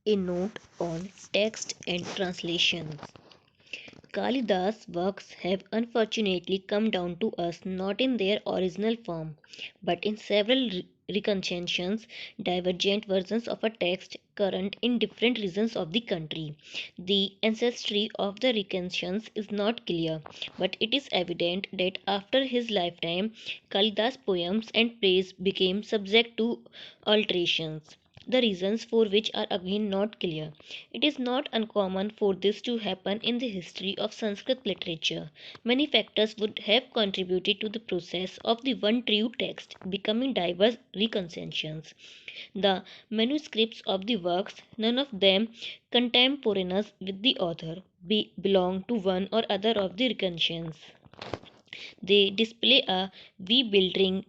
A note on text and translations. Kalidas' works have unfortunately come down to us not in their original form, but in several reconstructions, divergent versions of a text current in different regions of the country. The ancestry of the reconstructions is not clear, but it is evident that after his lifetime, Kalidas' poems and plays became subject to alterations, the reasons for which are again not clear. It is not uncommon for this to happen in the history of Sanskrit literature. Many factors would have contributed to the process of the one true text becoming diverse reconstructions. The manuscripts of the works, none of them contemporaneous with the author, belong to one or other of the reconstructions. They display a bewildering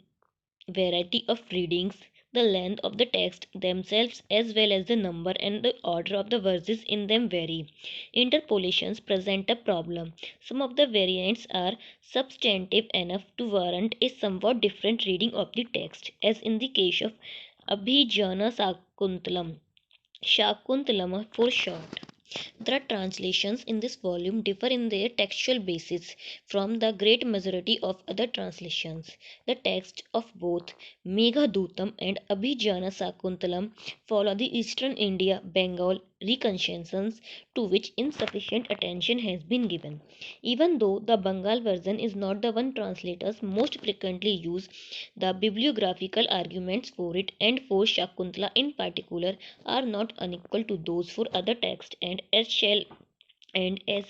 variety of readings, the length of the text themselves as well as the number and the order of the verses in them vary. Interpolations present a problem. Some of the variants are substantive enough to warrant a somewhat different reading of the text, as in the case of Abhijana Shakuntalam for short. The translations in this volume differ in their textual basis from the great majority of other translations. The texts of both Meghadutam and Abhijana Sakuntalam follow the Eastern India Bengal reconstructions to which insufficient attention has been given. Even though the Bengal version is not the one translators most frequently use, the bibliographical arguments for it and for Shakuntala in particular are not unequal to those for other texts, and as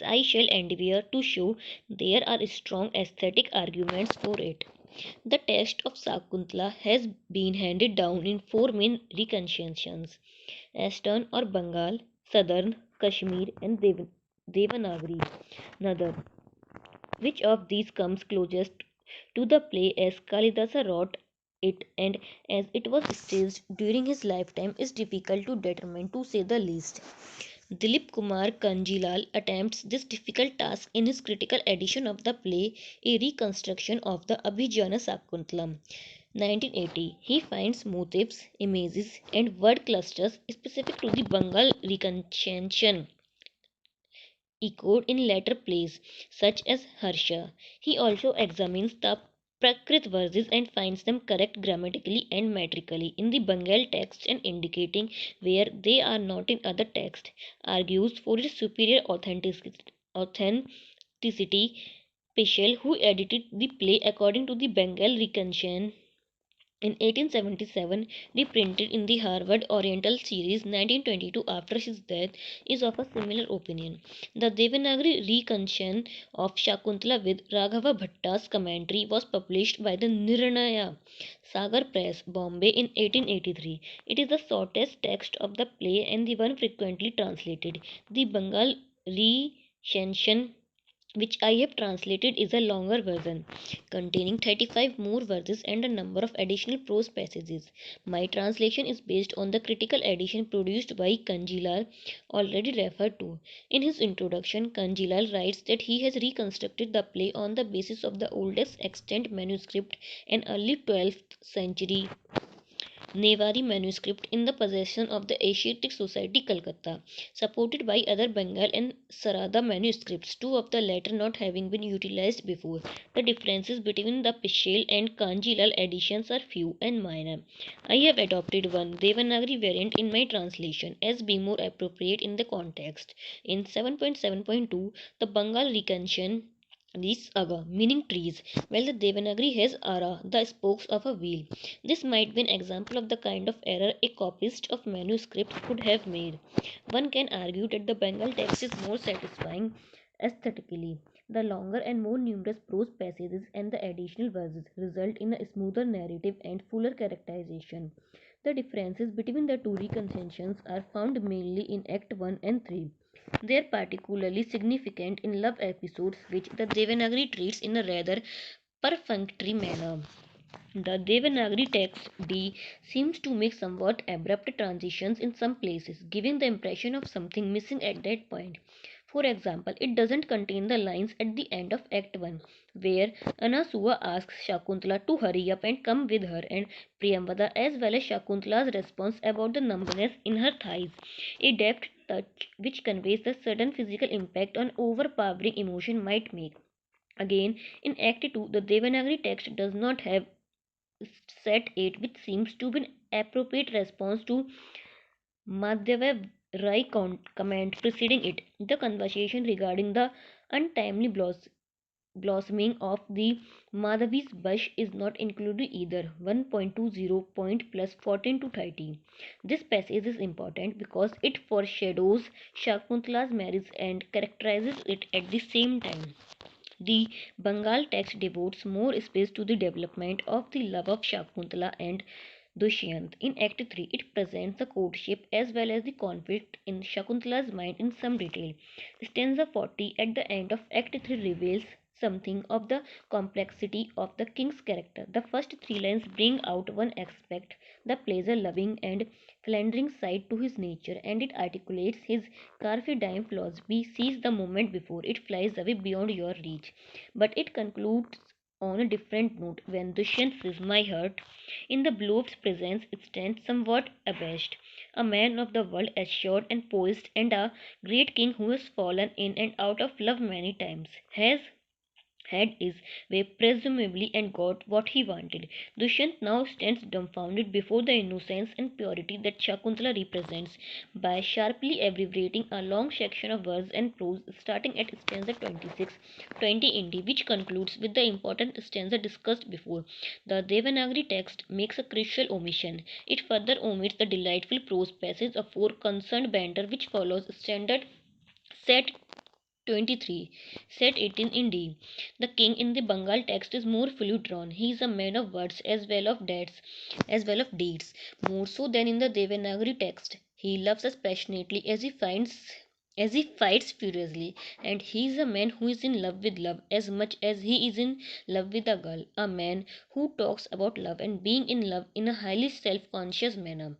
I shall endeavour to show, there are strong aesthetic arguments for it. The text of Sakuntala has been handed down in four main reconstructions: Eastern or Bengal, Southern, Kashmir, and Devanagari. Another, which of these comes closest to the play as Kalidasa wrote it and as it was staged during his lifetime is difficult to determine, to say the least. Dilip Kumar Kanjilal attempts this difficult task in his critical edition of the play, A Reconstruction of the Abhijana Sakuntalam, 1980. He finds motifs, images, and word clusters specific to the Bengal reconstruction echoed in later plays, such as Harsha. He also examines the Prakrit verses and finds them correct grammatically and metrically in the Bengal text and indicating where they are not in other texts, argues for its superior authenticity. Peschel, who edited the play according to the Bengal reconstruction in 1877, reprinted in the Harvard Oriental Series 1922 after his death, is of a similar opinion. The Devanagari reconstruction of Shakuntala with Raghava Bhatta's commentary was published by the Nirnaya Sagar Press, Bombay in 1883. It is the shortest text of the play and the one frequently translated. The Bengal recension which I have translated is a longer version containing 35 more verses and a number of additional prose passages. My translation is based on the critical edition produced by Kanjilal already referred to. In his introduction, Kanjilal writes that he has reconstructed the play on the basis of the oldest extant manuscript, an early 12th century Nevari manuscript in the possession of the Asiatic Society, Calcutta, supported by other Bengal and Sarada manuscripts, two of the latter not having been utilized before. The differences between the Pichel and Kanjilal editions are few and minor. I have adopted one Devanagari variant in my translation as being more appropriate in the context. In 7.7.2, the Bengal recension reads aga, meaning trees, while the Devanagari has ara, the spokes of a wheel. This might be an example of the kind of error a copyist of manuscripts could have made. One can argue that the Bengal text is more satisfying aesthetically. The longer and more numerous prose passages and the additional verses result in a smoother narrative and fuller characterization. The differences between the two reconstructions are found mainly in Act 1 and 3. They are particularly significant in love episodes, which the Devanagari treats in a rather perfunctory manner. The Devanagari text D seems to make somewhat abrupt transitions in some places, giving the impression of something missing at that point. For example, it doesn't contain the lines at the end of Act 1, where Anasua asks Shakuntala to hurry up and come with her, and Priyamvada as well as Shakuntala's response about the numbness in her thighs, a deft touch which conveys the sudden physical impact an overpowering emotion might make. Again, in Act 2, the Devanagari text does not have set 8, which seems to be an appropriate response to Madhyav Rai comment preceding it. The conversation regarding the untimely blossoming of the Madhavi's bush is not included either. 1.20 point plus 14 to 30. This passage is important because it foreshadows Shakuntala's marriage and characterizes it at the same time. The Bengal text devotes more space to the development of the love of Shakuntala and Dushyant. In Act 3, it presents the courtship as well as the conflict in Shakuntala's mind in some detail. Stanza 40 at the end of Act 3 reveals something of the complexity of the king's character. The first three lines bring out one aspect, the pleasure loving and philandering side to his nature, and it articulates his Carpe diem philosophy: seize the moment before it flies away beyond your reach. But it concludes on a different note when Dushyant says, "My heart in the beloved's presence stands somewhat abashed, a man of the world assured and poised, and a great king who has fallen in and out of love many times, has had his way presumably and got what he wanted." Dushyant now stands dumbfounded before the innocence and purity that Shakuntala represents by sharply abbreviating a long section of verse and prose starting at stanza 26, 20 Indi, which concludes with the important stanza discussed before. The Devanagari text makes a crucial omission. It further omits the delightful prose passage of four concerned banter which follows standard set 23. Set 18 in D. The king in the Bengal text is more fully drawn. He is a man of words as well of deeds, more so than in the Devanagari text. He loves us passionately as he fights furiously, and he is a man who is in love with love as much as he is in love with a girl, a man who talks about love and being in love in a highly self conscious manner.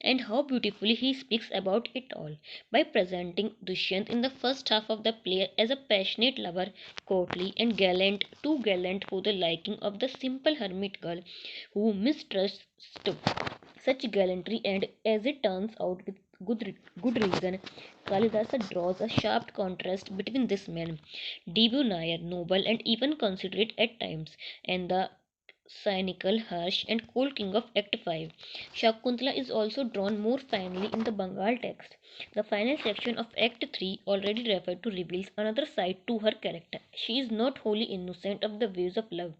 And how beautifully he speaks about it all by presenting Dushyant in the first half of the play as a passionate lover, courtly and gallant, too gallant for the liking of the simple hermit girl who mistrusts such gallantry, and as it turns out with good reason, Kalidasa draws a sharp contrast between this man, debonair, noble, and even considerate at times, and the cynical, harsh, and cold king of Act 5. Shakuntala is also drawn more finely in the Bengal text. The final section of Act 3, already referred to, reveals another side to her character. She is not wholly innocent of the ways of love.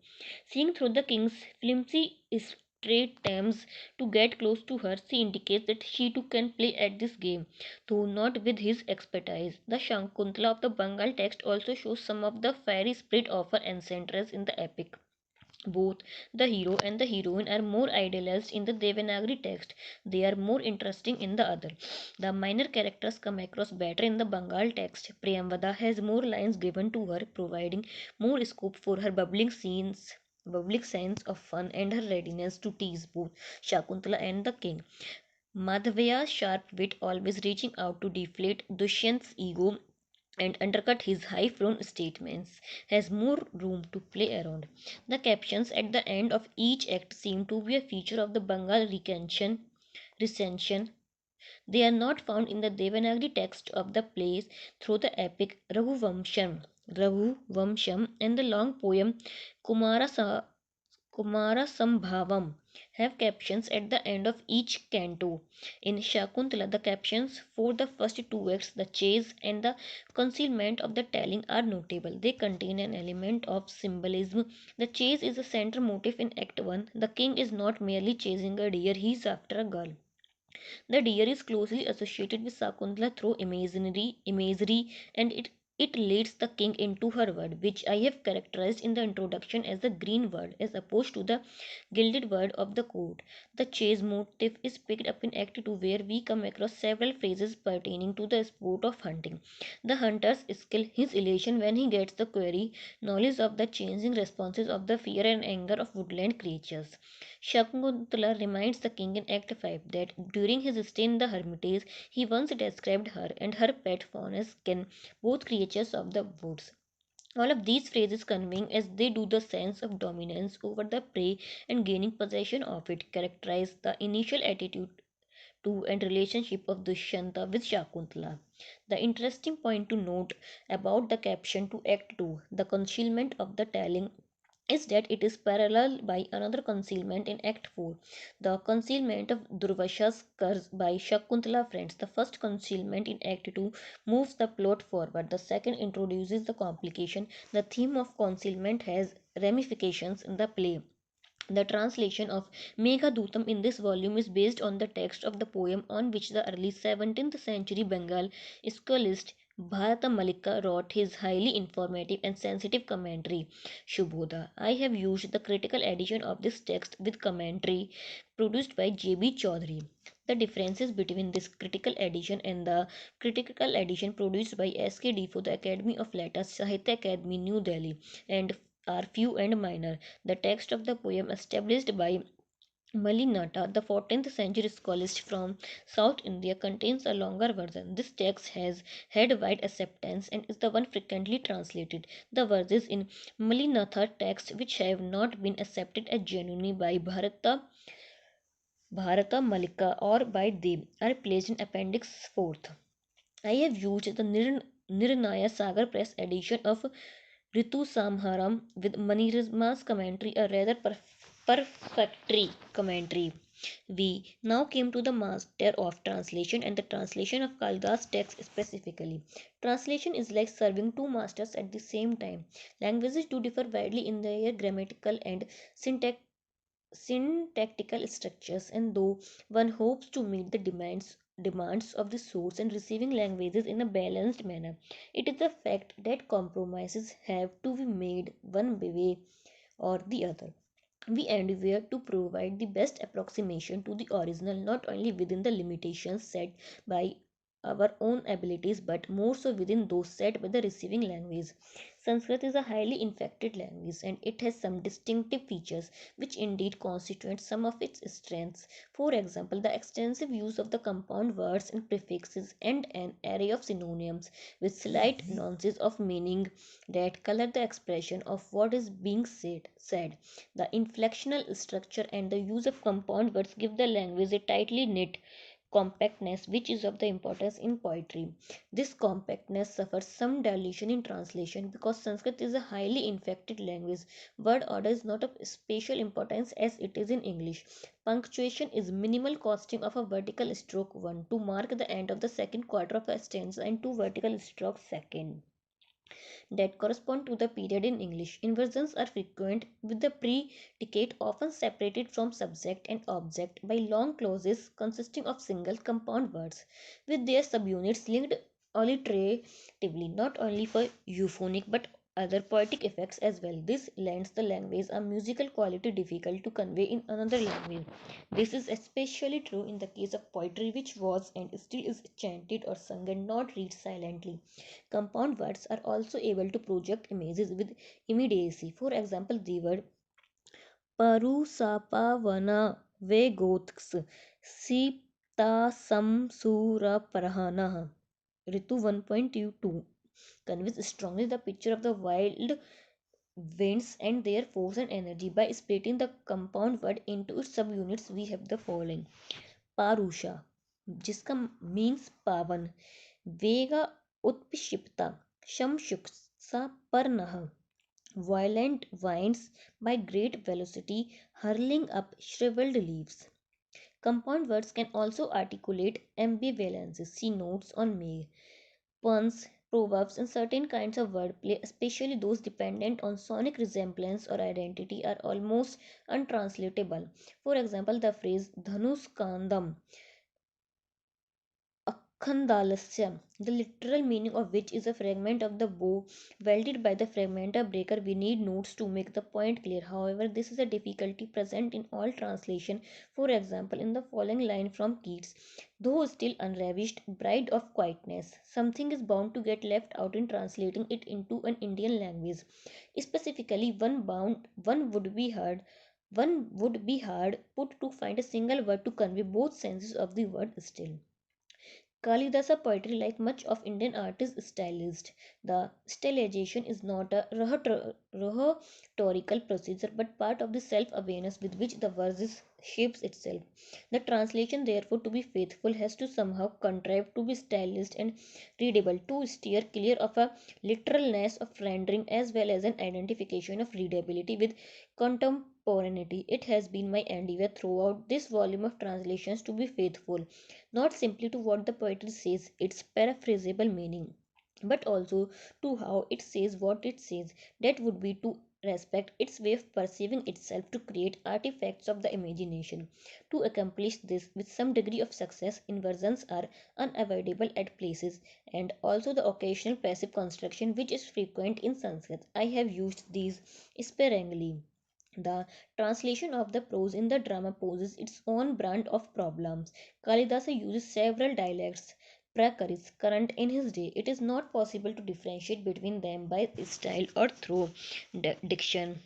Seeing through the king's flimsy straight attempts to get close to her, she indicates that she too can play at this game, though not with his expertise. The Shakuntala of the Bengal text also shows some of the fiery spirit of her ancestors in the epic. Both the hero and the heroine are more idealized in the Devanagari text. They are more interesting in the other. The minor characters come across better in the Bengal text. Priyamvada has more lines given to her, providing more scope for her bubbling sense of fun and her readiness to tease both Shakuntala and the king. Madhvaya's sharp wit, always reaching out to deflate Dushyant's ego and undercut his high flown statements, has more room to play around. The captions at the end of each act seem to be a feature of the Bengal recension. They are not found in the Devanagari text of the plays through the epic Raghuvamsham and the long poem Kumara Kumarasambhavam have captions at the end of each canto. In Shakuntala, the captions for the first two acts, the chase and the concealment of the telling, are notable. They contain an element of symbolism. The chase is a central motive in Act 1. The king is not merely chasing a deer, he is after a girl. The deer is closely associated with Sakuntala through imagery, and it leads the king into her world, which I have characterized in the introduction as the green world, as opposed to the gilded world of the court. The chase motif is picked up in Act 2, where we come across several phrases pertaining to the sport of hunting. The hunter's skill, his elation when he gets the quarry, knowledge of the changing responses of the fear and anger of woodland creatures. Shakuntala reminds the king in Act 5 that during his stay in the Hermitage, he once described her and her pet faunus can both creatures of the woods. All of these phrases conveying as they do the sense of dominance over the prey and gaining possession of it characterize the initial attitude to and relationship of Dushyanta with Shakuntala. The interesting point to note about the caption to Act 2, the concealment of the telling, is that it is parallel by another concealment in Act 4, the concealment of Durvasha's curse by Shakuntala friends. The first concealment in Act 2 moves the plot forward, the second introduces the complication. The theme of concealment has ramifications in the play. The translation of Meghadutam in this volume is based on the text of the poem on which the early 17th century Bengal scholist Bharata Malika wrote his highly informative and sensitive commentary, Shubhoda. I have used the critical edition of this text with commentary produced by J.B. Chaudhary. The differences between this critical edition and the critical edition produced by S.K.D. for the Academy of Letters, Sahitya Academy, New Delhi, and are few and minor. The text of the poem established by Malinata, the 14th century scholist from South India, contains a longer version. This text has had wide acceptance and is the one frequently translated. The verses in Malinatha text which have not been accepted as genuine by Bharata Malika or by Deb are placed in Appendix 4th. I have used the Nirnaya Sagar Press edition of Ritu Samharam with Manirisma's commentary, a rather perfectory commentary. We now came to the master of translation and the translation of Kalidas text specifically. Translation is like serving two masters at the same time. Languages do differ widely in their grammatical and syntax syntactical structures, and though one hopes to meet the demands of the source and receiving languages in a balanced manner, it is a fact that compromises have to be made one way or the other. We endeavor to provide the best approximation to the original not only within the limitations set by our own abilities but more so within those set by the receiving language. Sanskrit is a highly inflected language and it has some distinctive features which indeed constitute some of its strengths. For example, the extensive use of the compound words and prefixes and an array of synonyms with slight nuances of meaning that color the expression of what is being said. The inflectional structure and the use of compound words give the language a tightly knit compactness which is of the importance in poetry. This compactness suffers some dilution in translation because Sanskrit is a highly inflected language. Word order is not of special importance as it is in English. Punctuation is minimal costing of a vertical stroke 1 to mark the end of the second quarter of a stanza and 2 vertical strokes second that correspond to the period in English. Inversions are frequent with the predicate often separated from subject and object by long clauses consisting of single compound words with their subunits linked alliteratively not only for euphonic but other poetic effects as well. This lends the language a musical quality difficult to convey in another language. This is especially true in the case of poetry which was and still is chanted or sung and not read silently. Compound words are also able to project images with immediacy. For example, the word Parusapavana Vegotks Sipta Samsura Parahana Ritu 1.22 conveys strongly the picture of the wild winds and their force and energy. By splitting the compound word into its subunits, we have the following: Parusha, जिसका means पावन, वेगा उत्पिक्षिप्ता, शमशुक्सा पर्णः, violent winds by great velocity hurling up shriveled leaves. Compound words can also articulate ambivalences. See notes on May. Puns, proverbs, and certain kinds of wordplay, especially those dependent on sonic resemblance or identity, are almost untranslatable. For example, the phrase Dhanuskandam Akhandalasya, the literal meaning of which is a fragment of the bow welded by the fragmenter breaker. We need notes to make the point clear. However, this is a difficulty present in all translation. For example, in the following line from Keats, though still unravished, bride of quietness, something is bound to get left out in translating it into an Indian language. Specifically, one would be heard One would be hard put to find a single word to convey both senses of the word still. Kalidasa poetry, like much of Indian art, is stylized. The stylization is not a rhetorical procedure but part of the self awareness with which the verse shapes itself. The translation, therefore, to be faithful, has to somehow contrive to be stylized and readable, to steer clear of a literalness of rendering as well as an identification of readability with contemporaneity. It has been my endeavor throughout this volume of translations to be faithful not simply to what the poetry says, its paraphrasable meaning, but also to how it says what it says. That would be to respect its way of perceiving itself to create artifacts of the imagination. To accomplish this with some degree of success, inversions are unavoidable at places, and also the occasional passive construction which is frequent in Sanskrit. I have used these sparingly. The translation of the prose in the drama poses its own brand of problems. Kalidasa uses several dialects, Prakari's current in his day. It is not possible to differentiate between them by style or through diction.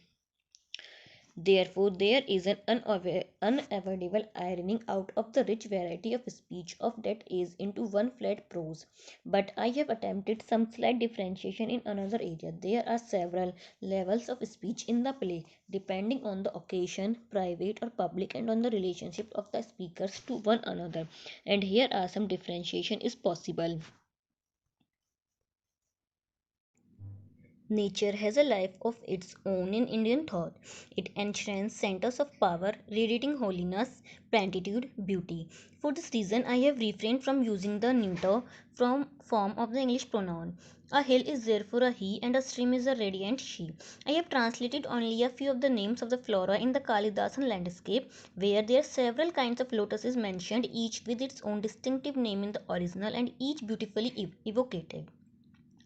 Therefore, there is an unavoidable ironing out of the rich variety of speech of that age into one flat prose. But I have attempted some slight differentiation in another area. There are several levels of speech in the play, depending on the occasion, private or public, and on the relationship of the speakers to one another. And here are some differentiation is possible. Nature has a life of its own in Indian thought. It enshrines centers of power, radiating holiness, plenitude, beauty. For this reason, I have refrained from using the neuter form of the English pronoun. A hill is therefore a he, and a stream is a radiant she. I have translated only a few of the names of the flora in the Kalidasan landscape, where there are several kinds of lotuses mentioned, each with its own distinctive name in the original and each beautifully evocative.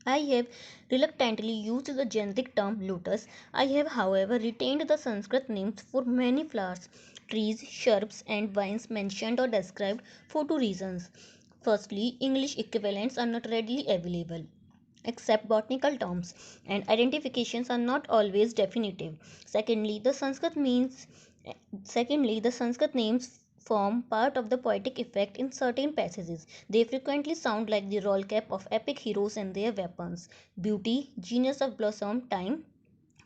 I have reluctantly used the generic term lotus. I have, however, retained the Sanskrit names for many flowers, trees, shrubs, and vines mentioned or described for two reasons. Firstly, English equivalents are not readily available except botanical terms, and identifications are not always definitive. Secondly, the Sanskrit names form part of the poetic effect in certain passages. They frequently sound like the roll cap of epic heroes and their weapons. Beauty, genius of blossom, time,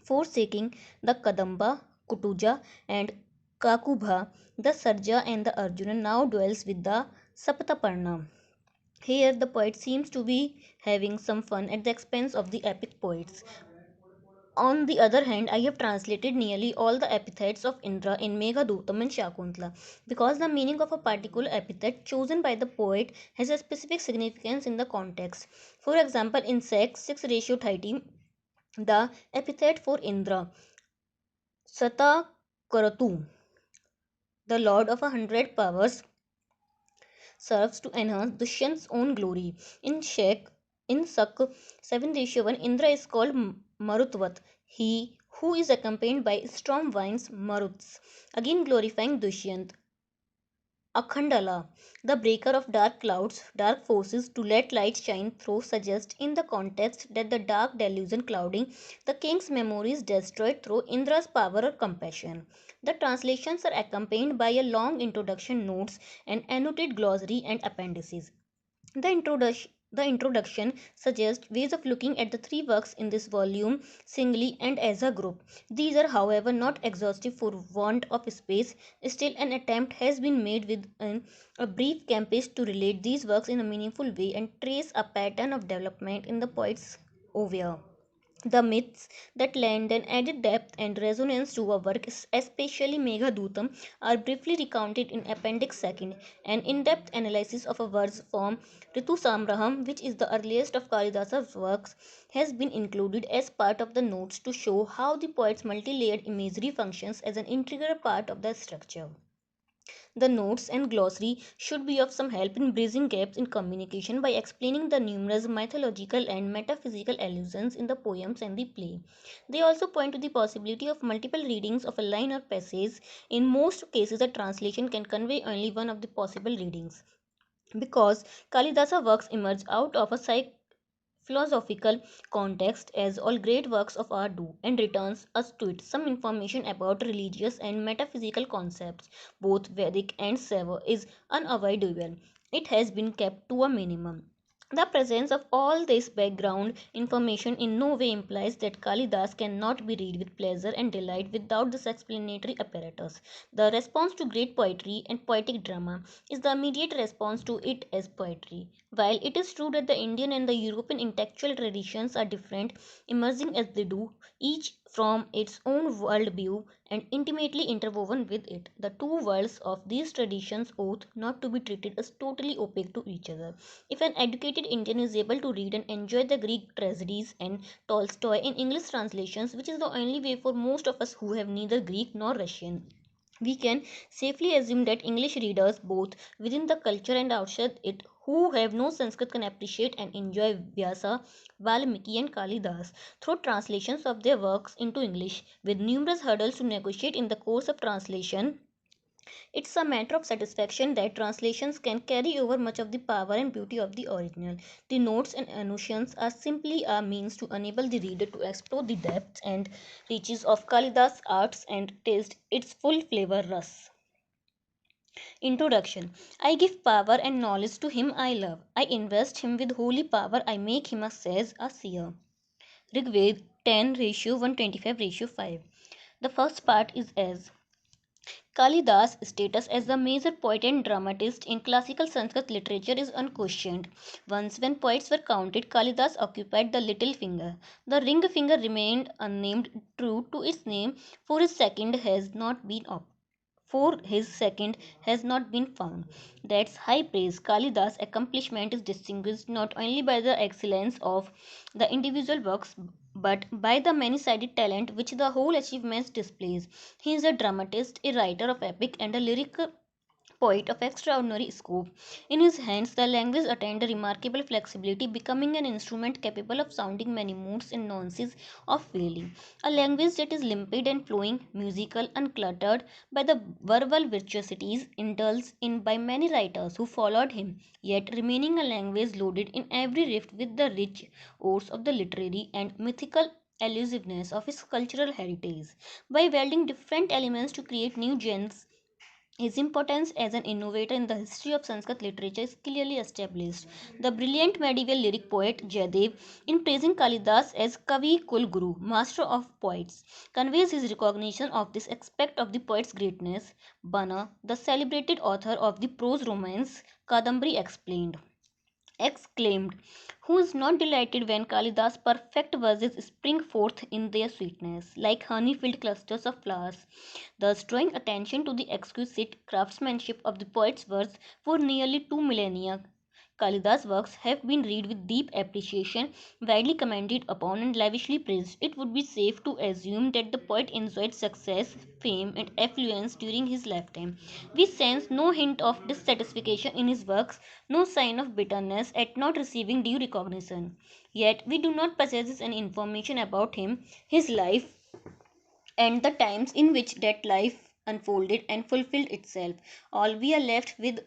forsaking the Kadamba, Kutuja, and Kakubha, the Sarja and the Arjuna now dwells with the Saptaparna. Here, the poet seems to be having some fun at the expense of the epic poets. On the other hand, I have translated nearly all the epithets of Indra in Meghadutam and Shakuntala because the meaning of a particular epithet chosen by the poet has a specific significance in the context. For example, in 6 ratio 30, the epithet for Indra, Sata Karatu, the lord of 100 powers, serves to enhance Dushyant's own glory. In Sak 7 ratio 1, Indra is called Marutvat, he who is accompanied by storm winds Maruts, again glorifying Dushyant. Akhandala, the breaker of dark clouds, dark forces to let light shine through, suggests in the context that the dark delusion clouding the king's memory is destroyed through Indra's power or compassion. The translations are accompanied by a long introduction, notes, and annotated glossary and appendices. The introduction suggests ways of looking at the three works in this volume singly and as a group. These are, however, not exhaustive for want of space. Still, an attempt has been made within a brief compass to relate these works in a meaningful way and trace a pattern of development in the poet's oeuvre. The myths that lend an added depth and resonance to a work, especially Meghadutam, are briefly recounted in Appendix 2. An in-depth analysis of a verse form, Ritu Samraham, which is the earliest of Kalidasa's works, has been included as part of the notes to show how the poet's multi-layered imagery functions as an integral part of the structure. The notes and glossary should be of some help in bridging gaps in communication by explaining the numerous mythological and metaphysical allusions in the poems and the play. They also point to the possibility of multiple readings of a line or passage. In most cases, a translation can convey only one of the possible readings. Because Kalidasa works emerge out of a philosophical context, as all great works of art do, and returns us to it some information about religious and metaphysical concepts, both Vedic and Saiva, is unavoidable. It has been kept to a minimum. The presence of all this background information in no way implies that Kalidas cannot be read with pleasure and delight without this explanatory apparatus. The response to great poetry and poetic drama is the immediate response to it as poetry. While it is true that the Indian and the European intellectual traditions are different, emerging as they do, each from its own worldview and intimately interwoven with it, the two worlds of these traditions ought not to be treated as totally opaque to each other. If an educated Indian is able to read and enjoy the Greek tragedies and Tolstoy in English translations, which is the only way for most of us who have neither Greek nor Russian, we can safely assume that English readers, both within the culture and outside it, who have no Sanskrit can appreciate and enjoy Vyasa, Valmiki, and Kalidas through translations of their works into English, with numerous hurdles to negotiate in the course of translation. It's a matter of satisfaction that translations can carry over much of the power and beauty of the original. The notes and annotations are simply a means to enable the reader to explore the depths and reaches of Kalidas' arts and taste its full flavor rus. Introduction. I give power and knowledge to him I love. I invest him with holy power. I make him a sage, a seer. Rigved 10 ratio 125 ratio 5. The first part is as Kalidas' status as the major poet and dramatist in classical Sanskrit literature is unquestioned. Once, when poets were counted, Kalidas occupied the little finger. The ring finger remained unnamed, true to its name, for his second has not been found. That's high praise. Kalidas' accomplishment is distinguished not only by the excellence of the individual works but by the many sided talent which the whole achievement displays. He is a dramatist, a writer of epic, and a lyric poet of extraordinary scope. In his hands, the language attained a remarkable flexibility, becoming an instrument capable of sounding many moods and nuances of feeling. A language that is limpid and flowing, musical, uncluttered by the verbal virtuosities indulged in by many writers who followed him, yet remaining a language loaded in every rift with the rich ores of the literary and mythical elusiveness of his cultural heritage. By welding different elements to create new genres, his importance as an innovator in the history of Sanskrit literature is clearly established. The brilliant medieval lyric poet Jayadev, in praising Kalidas as Kavi Kul Guru, master of poets, conveys his recognition of this aspect of the poet's greatness. Bana, the celebrated author of the prose romance Kadambari, exclaimed, who is not delighted when Kalidas' perfect verses spring forth in their sweetness, like honey filled clusters of flowers, thus drawing attention to the exquisite craftsmanship of the poet's verse for nearly 2 millennia. Kalidas' works have been read with deep appreciation, widely commented upon, and lavishly praised. It would be safe to assume that the poet enjoyed success, fame, and affluence during his lifetime. We sense no hint of dissatisfaction in his works, no sign of bitterness at not receiving due recognition. Yet, we do not possess any information about him, his life, and the times in which that life unfolded and fulfilled itself. All we are left with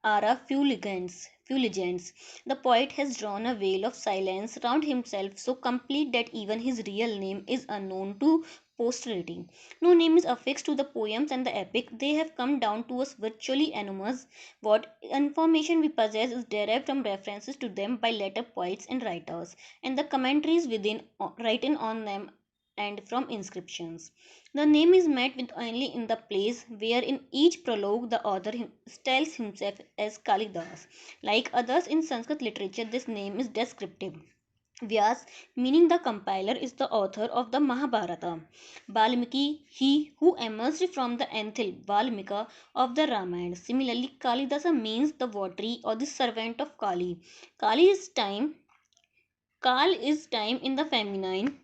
are a few legends. The poet has drawn a veil of silence round himself so complete that even his real name is unknown to posterity. No name is affixed to the poems and the epic. They have come down to us virtually anonymous. What information we possess is derived from references to them by later poets and writers, and the commentaries written on them and from inscriptions. The name is met with only in the place where in each prologue the author styles himself as Kalidas. Like others in Sanskrit literature, this name is descriptive. Vyas, meaning the compiler, is the author of the Mahabharata. Valmiki, he who emerged from the anthil Valmika of the Ramayana. Similarly, Kalidasa means the votary or the servant of Kali. Kali is time. Kal is time in the feminine.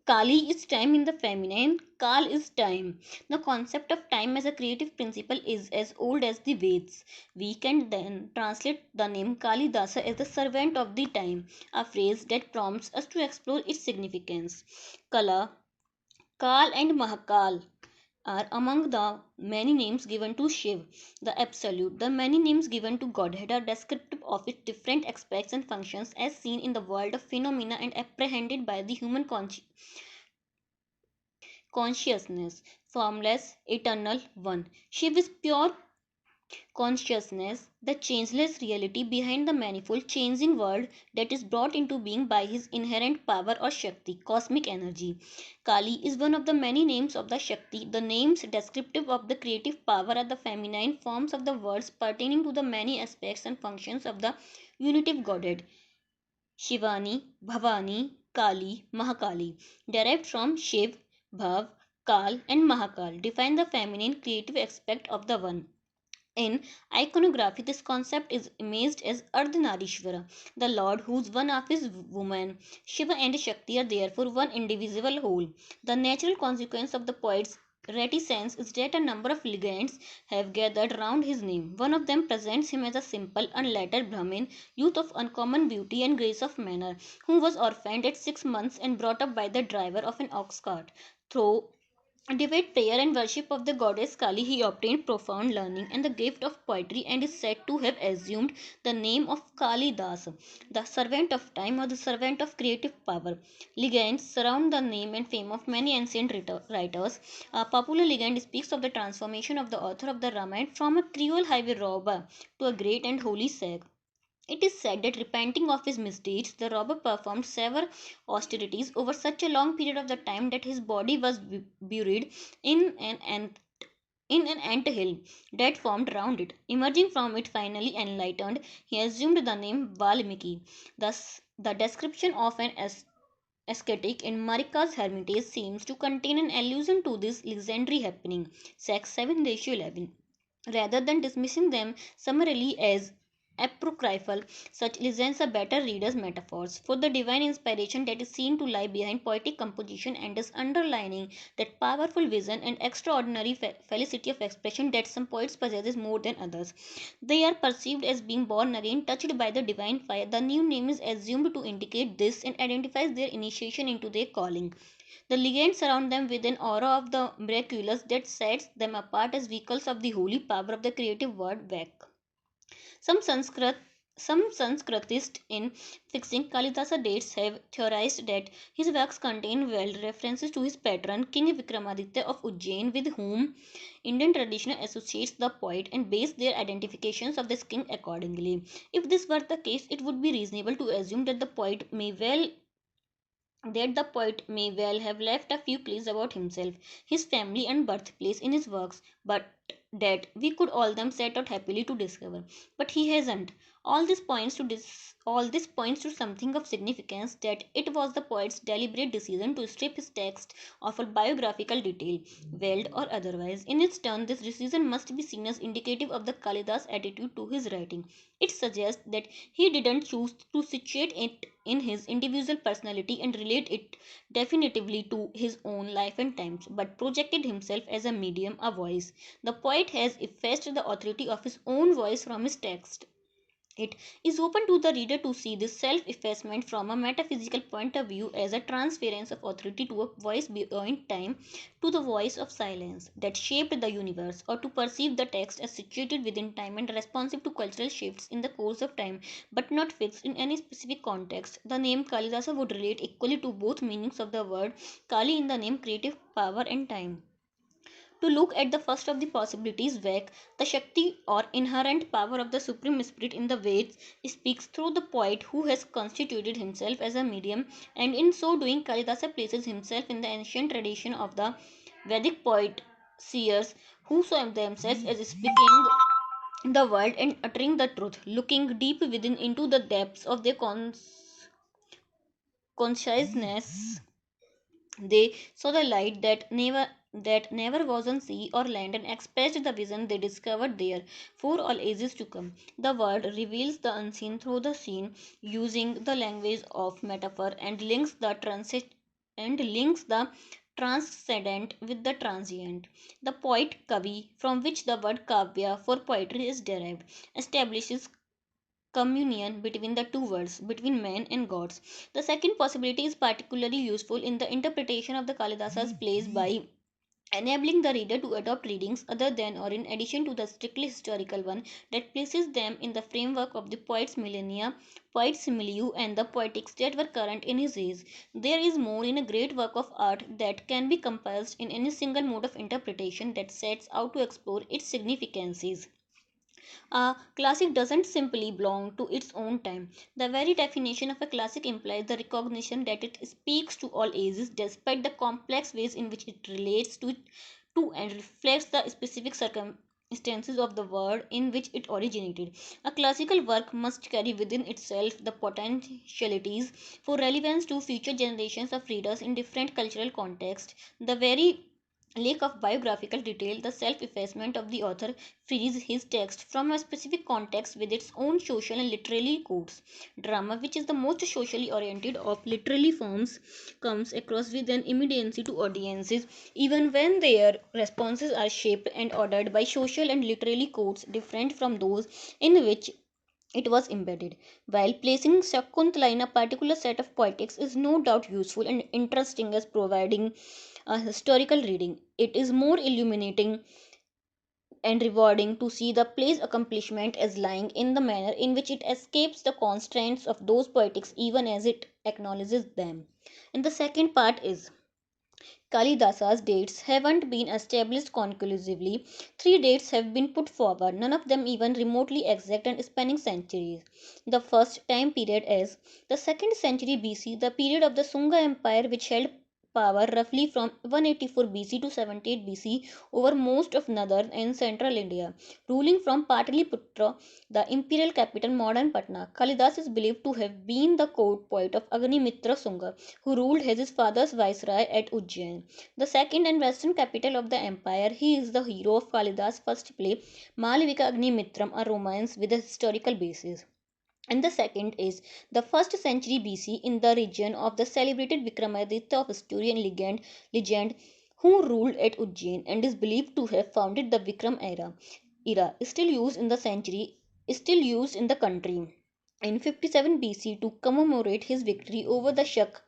Kali is time in the feminine, Kal is time. The concept of time as a creative principle is as old as the Veds. We can then translate the name Kalidasa as the servant of the time, a phrase that prompts us to explore its significance. Kala, Kal and Mahakal. are among the many names given to Shiv, the Absolute. The many names given to Godhead are descriptive of its different aspects and functions as seen in the world of phenomena and apprehended by the human consciousness. Formless, eternal, one. Shiv is pure consciousness, the changeless reality behind the manifold changing world that is brought into being by his inherent power or Shakti, cosmic energy. Kali is one of the many names of the Shakti. The names descriptive of the creative power are the feminine forms of the words pertaining to the many aspects and functions of the unitive Godhead. Shivani, Bhavani, Kali, Mahakali, derived from Shiv, Bhav, Kal, and Mahakal, define the feminine creative aspect of the one. In iconography, this concept is imaged as Ardhanarishvara, the Lord whose one half is woman. Shiva and Shakti are therefore one indivisible whole. The natural consequence of the poet's reticence is that a number of legends have gathered round his name. One of them presents him as a simple, unlettered Brahmin, youth of uncommon beauty and grace of manner, who was orphaned at 6 months and brought up by the driver of an ox cart. Through devout prayer and worship of the goddess Kali, he obtained profound learning and the gift of poetry and is said to have assumed the name of Kalidasa, the servant of time or the servant of creative power. Legends surround the name and fame of many ancient writers. A popular legend speaks of the transformation of the author of the Ramayana from a cruel highway robber to a great and holy sage. It is said that repenting of his misdeeds, the robber performed several austerities over such a long period of the time that his body was buried in an ant hill that formed round it. Emerging from it finally enlightened, he assumed the name Valmiki. Thus, the description of an ascetic in Marika's hermitage seems to contain an allusion to this legendary happening. Sex 7:11. Rather than dismissing them summarily as apocryphal, such legends are better read as metaphors for the divine inspiration that is seen to lie behind poetic composition and is underlining that powerful vision and extraordinary felicity of expression that some poets possess more than others. They are perceived as being born again, touched by the divine fire. The new name is assumed to indicate this and identifies their initiation into their calling. The legends surround them with an aura of the miraculous that sets them apart as vehicles of the holy power of the creative word Vak. Some Sanskrit some Sanskritists in fixing Kalidasa dates have theorized that his works contain veiled references to his patron King Vikramaditya of Ujjain, with whom Indian tradition associates the poet, and base their identifications of this king accordingly. If this were the case, it would be reasonable to assume that the poet may well have left a few clues about himself, his family, and birthplace in his works, but that we could all them set out happily to discover. But he hasn't. All this points to something of significance, that it was the poet's deliberate decision to strip his text of a biographical detail, veiled or otherwise. In its turn, this decision must be seen as indicative of the Kalidas' attitude to his writing. It suggests that he didn't choose to situate it in his individual personality and relate it definitively to his own life and times, but projected himself as a medium, a voice. The poet has effaced the authority of his own voice from his text. It is open to the reader to see this self effacement from a metaphysical point of view as a transference of authority to a voice beyond time, to the voice of silence that shaped the universe, or to perceive the text as situated within time and responsive to cultural shifts in the course of time, but not fixed in any specific context. The name Kalidasa would relate equally to both meanings of the word Kali in the name creative power and time. To look at the first of the possibilities, Vak, the Shakti or inherent power of the Supreme Spirit in the Veds, speaks through the poet who has constituted himself as a medium, and in so doing, Kalidasa places himself in the ancient tradition of the Vedic poet seers who saw themselves as speaking the world and uttering the truth, looking deep within into the depths of their consciousness. They saw the light that never was on sea or land and expressed the vision they discovered there for all ages to come. The word reveals the unseen through the seen, using the language of metaphor and links the transcendent with the transient. The poet Kavi, from which the word Kavya for poetry is derived, establishes communion between the two worlds, between men and gods. The second possibility is particularly useful in the interpretation of the Kalidasa's plays by enabling the reader to adopt readings other than or in addition to the strictly historical one that places them in the framework of the poet's millennia, poet's milieu, and the poetics that were current in his age. There is more in a great work of art that can be compassed in any single mode of interpretation that sets out to explore its significances. A classic doesn't simply belong to its own time. The very definition of a classic implies the recognition that it speaks to all ages, despite the complex ways in which it relates to and reflects the specific circumstances of the world in which it originated. A classical work must carry within itself the potentialities for relevance to future generations of readers in different cultural contexts. The very lack of biographical detail, the self effacement of the author, frees his text from a specific context with its own social and literary codes. Drama, which is the most socially oriented of literary forms, comes across with an immediacy to audiences, even when their responses are shaped and ordered by social and literary codes different from those in which it was embedded. While placing Shakuntala in a particular set of poetics is no doubt useful and interesting as providing a historical reading, it is more illuminating and rewarding to see the play's accomplishment as lying in the manner in which it escapes the constraints of those poetics even as it acknowledges them. And the second part is Kalidasa's dates haven't been established conclusively. Three dates have been put forward, none of them even remotely exact and spanning centuries. The first time period is the 2nd century BC, the period of the Sunga Empire, which held power roughly from 184 BC to 78 BC over most of northern and central India, ruling from Pataliputra, the imperial capital modern Patna. Kalidas is believed to have been the court poet of Agnimitra Sunga, who ruled as his father's viceroy at Ujjain, the second and western capital of the empire. He is the hero of Kalidas' first play, Malavika Agnimitram, a romance with a historical basis. And the second is the 1st century BC in the region of the celebrated Vikramaditya of Asturian legend who ruled at Ujjain and is believed to have founded the Vikram era still used in the century still used in the country in 57 BC to commemorate his victory over the Shak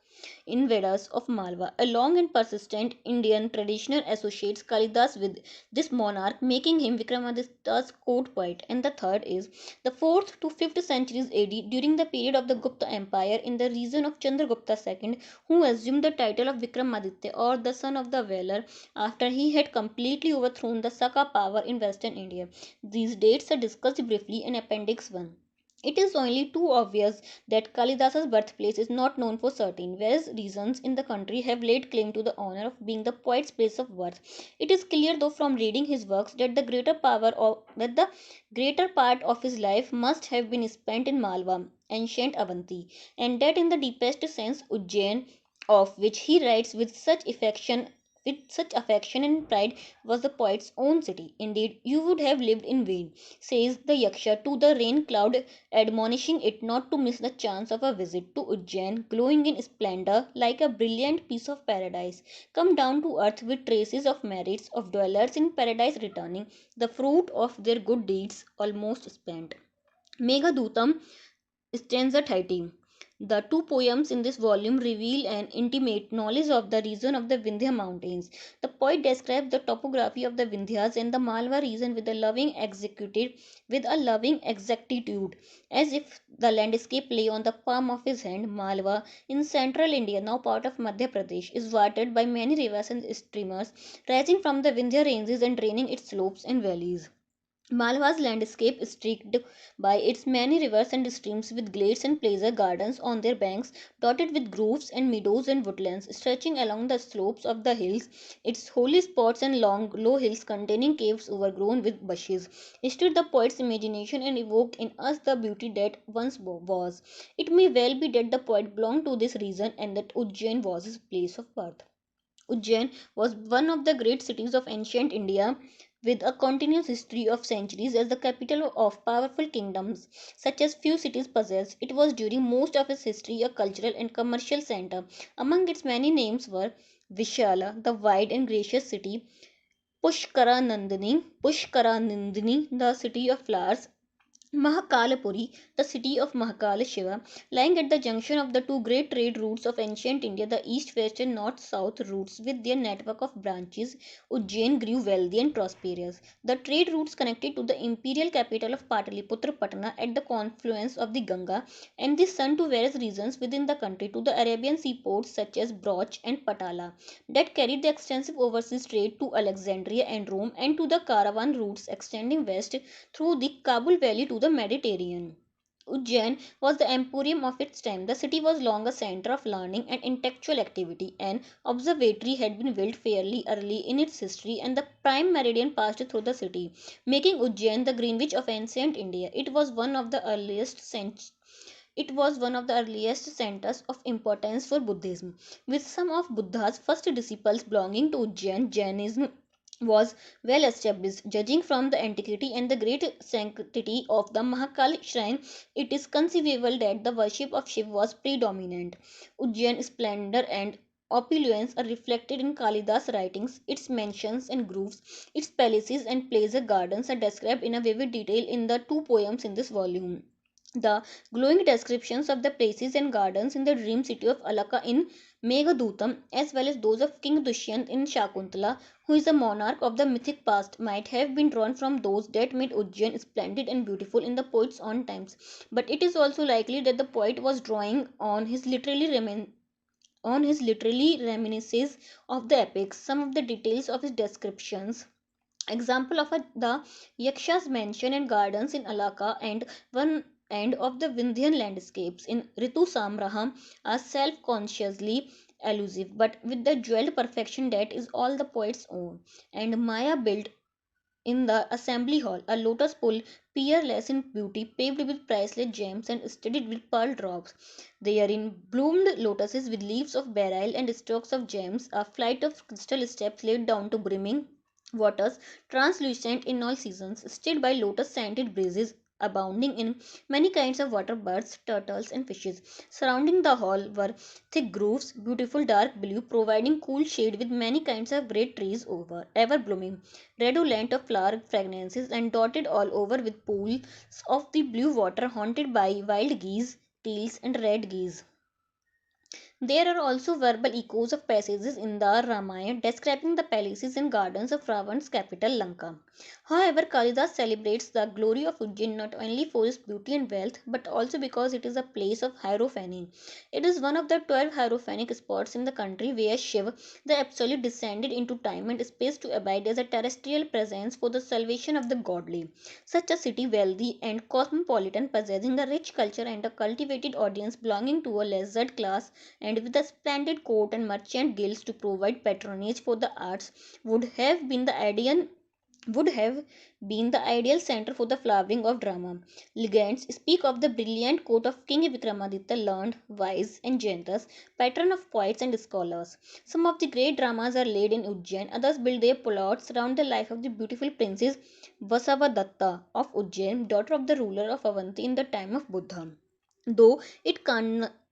invaders of Malwa. A long and persistent Indian tradition associates Kalidas with this monarch, making him Vikramaditya's court poet. And the third is the 4th to 5th centuries AD, during the period of the Gupta Empire in the region of Chandragupta II, who assumed the title of Vikramaditya or the son of the valor after he had completely overthrown the Saka power in western India. These dates are discussed briefly in Appendix 1. It is only too obvious that Kalidasa's birthplace is not known for certain, whereas regions in the country have laid claim to the honor of being the poet's place of birth. It is clear, though, from reading his works that the greater part of his life must have been spent in Malwa, ancient Avanti, and that in the deepest sense Ujjain, of which he writes with such affection and pride, was the poet's own city. Indeed, you would have lived in vain, says the Yaksha to the rain cloud, admonishing it not to miss the chance of a visit to Ujjain, glowing in splendor like a brilliant piece of paradise, come down to earth with traces of merits of dwellers in paradise returning, the fruit of their good deeds almost spent. Meghadutam, stanza 30. The two poems in this volume reveal an intimate knowledge of the region of the Vindhya mountains. The poet describes the topography of the Vindhyas and the Malwa region with a loving exactitude, as if the landscape lay on the palm of his hand. Malwa, in central India, now part of Madhya Pradesh, is watered by many rivers and streamers rising from the Vindhya ranges and draining its slopes and valleys. Malwa's landscape is streaked by its many rivers and streams with glades and pleasure gardens on their banks, dotted with groves and meadows and woodlands stretching along the slopes of the hills. Its holy spots and long, low hills containing caves overgrown with bushes stirred the poet's imagination and evoked in us the beauty that once was. It may well be that the poet belonged to this region and that Ujjain was his place of birth. Ujjain was one of the great cities of ancient India with a continuous history of centuries as the capital of powerful kingdoms such as few cities possess. It was during most of its history a cultural and commercial center. Among its many names were Vishala, the wide and gracious city, Pushkaranandini, the city of flowers, Mahakalapuri, the city of Mahakala Shiva, lying at the junction of the two great trade routes of ancient India, the east, west, and north south routes, with their network of branches, Ujjain grew wealthy and prosperous. The trade routes connected to the imperial capital of Pataliputra Patna at the confluence of the Ganga and the Sun to various regions within the country, to the Arabian seaports such as Broch and Patala, that carried the extensive overseas trade to Alexandria and Rome, and to the caravan routes extending west through the Kabul Valley to the Mediterranean. Ujjain was the emporium of its time. The city was long a center of learning and intellectual activity. An observatory had been built fairly early in its history, and the prime meridian passed through the city, making Ujjain the Greenwich of ancient India. It was one of the earliest centers of importance for Buddhism, with some of Buddha's first disciples belonging to Ujjain. Jainism was well established. Judging from the antiquity and the great sanctity of the Mahakal shrine, it is conceivable that the worship of Shiv was predominant. Ujjain's splendor and opulence are reflected in Kalidasa writings. Its mansions and groves, its palaces and pleasure gardens are described in a vivid detail in the two poems in this volume. The glowing descriptions of the places and gardens in the dream city of Alaka in Meghadutam, as well as those of King Dushyant in Shakuntala, who is a monarch of the mythic past, might have been drawn from those that made Ujjain splendid and beautiful in the poet's own times. But it is also likely that the poet was drawing on his literary reminiscences of the epics. Some of the details of his descriptions, example of the Yaksha's mansion and gardens in Alaka and one end of the Vindhyan landscapes in Ritu Samraham, are self-consciously elusive, but with the jeweled perfection that is all the poet's own. And Maya built in the assembly hall a lotus pool, peerless in beauty, paved with priceless gems and studded with pearl drops. Therein bloomed lotuses with leaves of beryl and stalks of gems, a flight of crystal steps led down to brimming waters, translucent in all seasons, stirred by lotus scented breezes, abounding in many kinds of water birds, turtles, and fishes. Surrounding the hall were thick groves, beautiful dark blue, providing cool shade with many kinds of great trees over, ever blooming, redolent of flower fragrances, and dotted all over with pools of the blue water haunted by wild geese, teals, and red geese. There are also verbal echoes of passages in the Ramayana describing the palaces and gardens of Ravan's capital Lanka. However, Kalidas celebrates the glory of Ujjain not only for its beauty and wealth but also because it is a place of hierophany. It is one of the 12 hierophanic spots in the country where Shiv, the Absolute, descended into time and space to abide as a terrestrial presence for the salvation of the godly. Such a city, wealthy and cosmopolitan, possessing a rich culture and a cultivated audience belonging to a leisured class, and with a splendid court and merchant guilds to provide patronage for the arts, would have been the ideal center for the flowering of drama. Legends speak of the brilliant court of King Vikramaditya, learned, wise, and generous, patron of poets and scholars. Some of the great dramas are laid in Ujjain, others build their plots around the life of the beautiful princess Vasavadatta of Ujjain, daughter of the ruler of Avanti in the time of Buddha. Though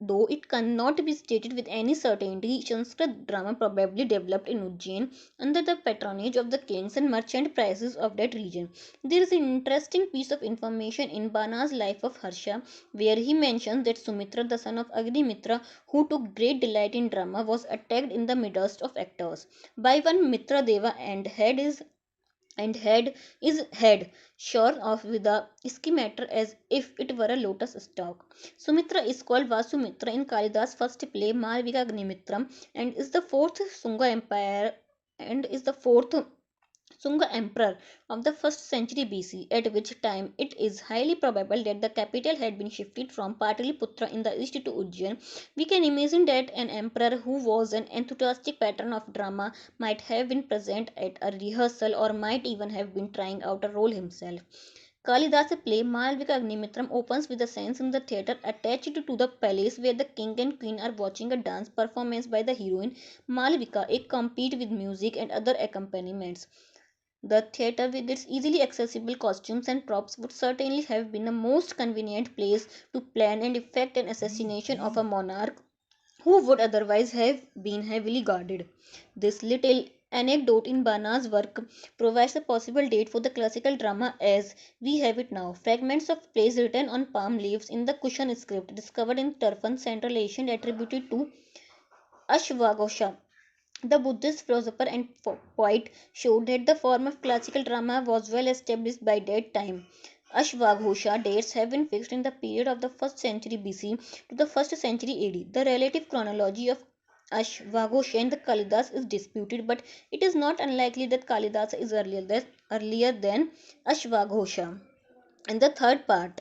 though it cannot be stated with any certainty, Sanskrit drama probably developed in Ujjain under the patronage of the kings and merchant princes of that region. There is an interesting piece of information in Bana's Life of Harsha, where he mentions that Sumitra, the son of Agnimitra, who took great delight in drama, was attacked in the midst of actors by one Mitra Deva and head shorn off with a scimitar as if it were a lotus stalk. Sumitra is called Vasumitra in Kalidas' first play Malvika Agnimitram and is the fourth Sunga emperor of the 1st century BC, at which time it is highly probable that the capital had been shifted from Pataliputra in the east to Ujjain. We can imagine that an emperor who was an enthusiastic patron of drama might have been present at a rehearsal or might even have been trying out a role himself. Kalidasa play Malvika Agnimitram opens with a scene in the theatre attached to the palace where the king and queen are watching a dance performance by the heroine Malvika, accompanied with music and other accompaniments. The theatre, with its easily accessible costumes and props, would certainly have been a most convenient place to plan and effect an assassination of a monarch who would otherwise have been heavily guarded. This little anecdote in Bana's work provides a possible date for the classical drama as we have it now. Fragments of plays written on palm leaves in the Kushan script discovered in Turfan, Central Asian attributed to Ashwagosha. The Buddhist philosopher and poet showed that the form of classical drama was well established by that time. Ashwaghosha dates have been fixed in the period of the 1st century BC to the 1st century AD. The relative chronology of Ashwaghosha and the Kalidas is disputed, but it is not unlikely that Kalidasa is earlier than Ashwaghosha. And the third part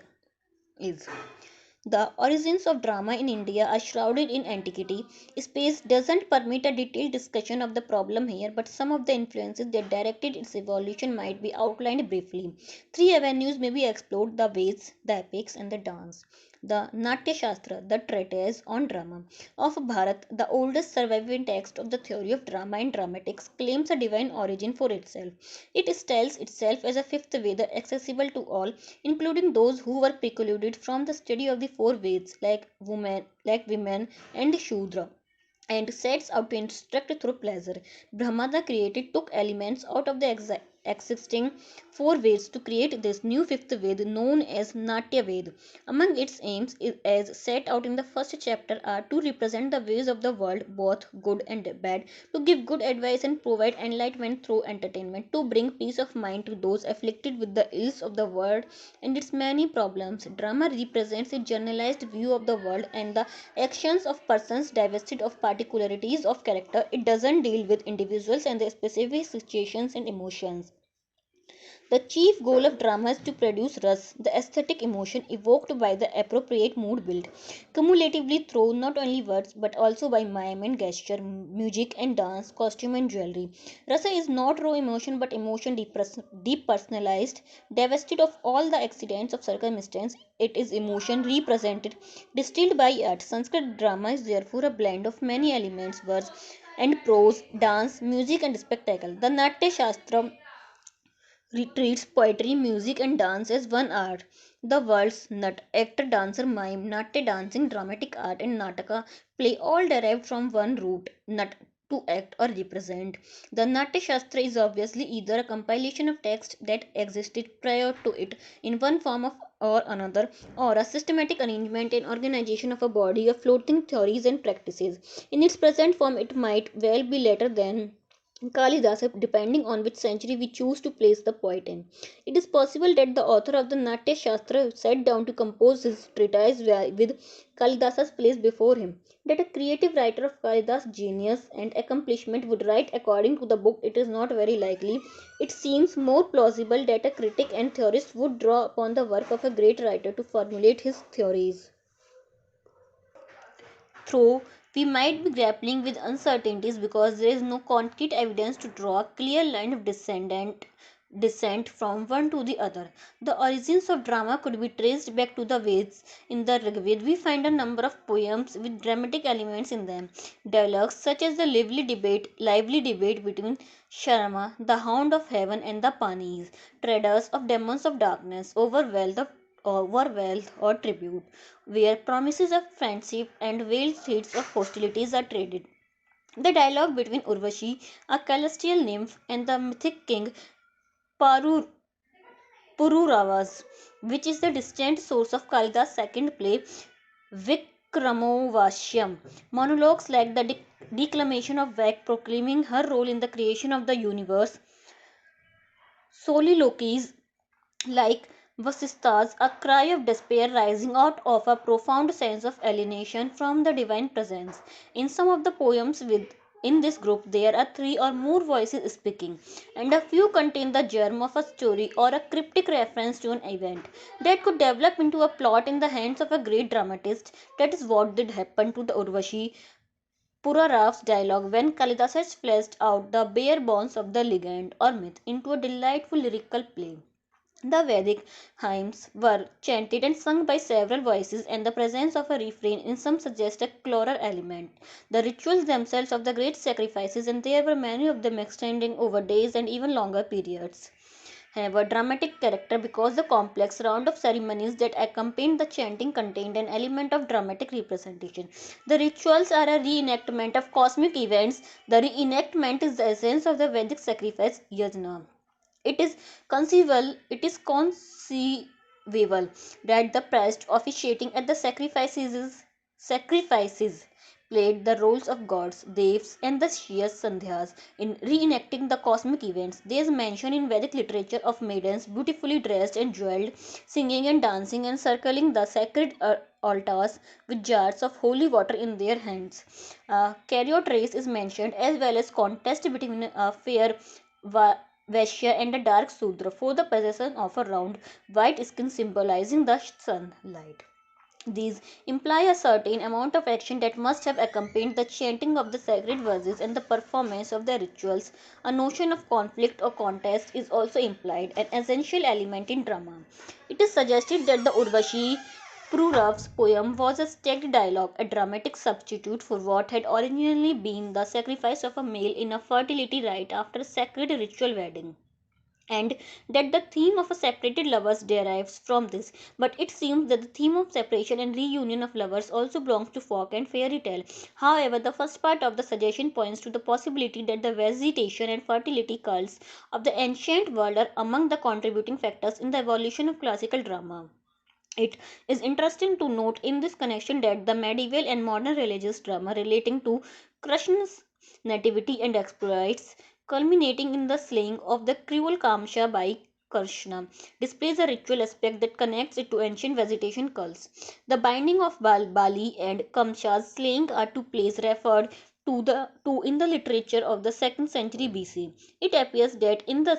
is the origins of drama in India are shrouded in antiquity. Space doesn't permit a detailed discussion of the problem here, but some of the influences that directed its evolution might be outlined briefly. Three avenues may be explored: the Veds, the epics, and the dance. The Natya Shastra, the treatise on drama of Bharat, the oldest surviving text of the theory of drama and dramatics, claims a divine origin for itself. It styles itself as a fifth Veda accessible to all, including those who were precluded from the study of the four Veds, like women and Shudra, and sets out to instruct through pleasure. Brahma the creator took elements out of the existing four Veds to create this new fifth Ved known as Natya Ved. Among its aims, as set out in the first chapter, are to represent the ways of the world, both good and bad, to give good advice and provide enlightenment through entertainment, to bring peace of mind to those afflicted with the ills of the world and its many problems. Drama represents a generalized view of the world and the actions of persons divested of particularities of character. It doesn't deal with individuals and their specific situations and emotions. The chief goal of drama is to produce ras, the aesthetic emotion evoked by the appropriate mood built, cumulatively through not only words but also by mime and gesture, music and dance, costume and jewelry. Rasa is not raw emotion but emotion depersonalized, divested of all the accidents of circumstance. It is emotion represented, distilled by art. Sanskrit drama is therefore a blend of many elements, verse and prose, dance, music, and spectacle. The Natya Shastra treats poetry, music, and dance as one art. The words nat, actor, dancer, mime, natya, dancing, dramatic art, and nataka play all derived from one root, nat, to act or represent. The Natya Shastra is obviously either a compilation of texts that existed prior to it in one form of or another, or a systematic arrangement and organization of a body of floating theories and practices. In its present form, it might well be later than Kalidasa, depending on which century we choose to place the poet in. It is possible that the author of the Natya Shastra sat down to compose his treatise with Kalidasa's place before him. That a creative writer of Kalidas' genius and accomplishment would write according to the book, it is not very likely. It seems more plausible that a critic and theorist would draw upon the work of a great writer to formulate his theories. Though we might be grappling with uncertainties because there is no concrete evidence to draw a clear line of descent from one to the other. The origins of drama could be traced back to the Veds. In the Rigveda, we find a number of poems with dramatic elements in them. Dialogues such as the lively debate between Sharma, the hound of heaven, and the Panis, traders of demons of darkness, over wealth or tribute, where promises of friendship and veiled threats of hostilities are traded. The dialogue between Urvashi, a celestial nymph, and the mythic king Paru, Pururavas, which is the distant source of Kalidas' second play, Vikramovashyam. Monologues like the declamation of Vak proclaiming her role in the creation of the universe, soliloquies like Vasista's, a cry of despair rising out of a profound sense of alienation from the divine presence. In some of the poems in this group, there are three or more voices speaking, and a few contain the germ of a story or a cryptic reference to an event that could develop into a plot in the hands of a great dramatist. That is what did happen to the Urvashi Purarav's dialogue when Kalidasa fleshed out the bare bones of the legend or myth into a delightful lyrical play. The Vedic hymns were chanted and sung by several voices, and the presence of a refrain in some suggests a choral element. The rituals themselves of the great sacrifices, and there were many of them extending over days and even longer periods, have a dramatic character because the complex round of ceremonies that accompanied the chanting contained an element of dramatic representation. The rituals are a reenactment of cosmic events. The reenactment is the essence of the Vedic sacrifice yajna. It is conceivable that the priest officiating at the sacrifices played the roles of gods, devs, and the Shias Sandhyas in reenacting the cosmic events. There is mention in Vedic literature of maidens beautifully dressed and jeweled, singing and dancing and circling the sacred altars with jars of holy water in their hands. Chariot race is mentioned as well as contest between a fair Vaishya and a dark Sudra for the possession of a round white skin symbolizing the sunlight. These imply a certain amount of action that must have accompanied the chanting of the sacred verses and the performance of the rituals. A notion of conflict or contest is also implied, an essential element in drama. It is suggested that the Urvashi Prurav's poem was a stacked dialogue, a dramatic substitute for what had originally been the sacrifice of a male in a fertility rite after a sacred ritual wedding, and that the theme of a separated lovers derives from this. But it seems that the theme of separation and reunion of lovers also belongs to folk and fairy tale. However, the first part of the suggestion points to the possibility that the vegetation and fertility cults of the ancient world are among the contributing factors in the evolution of classical drama. It is interesting to note in this connection that the medieval and modern religious drama relating to Krishna's nativity and exploits, culminating in the slaying of the cruel Kamsha by Krishna, displays a ritual aspect that connects it to ancient vegetation cults. The binding of Bali and Kamsha's slaying are two places referred to in the literature of the 2nd century BC. It appears that in the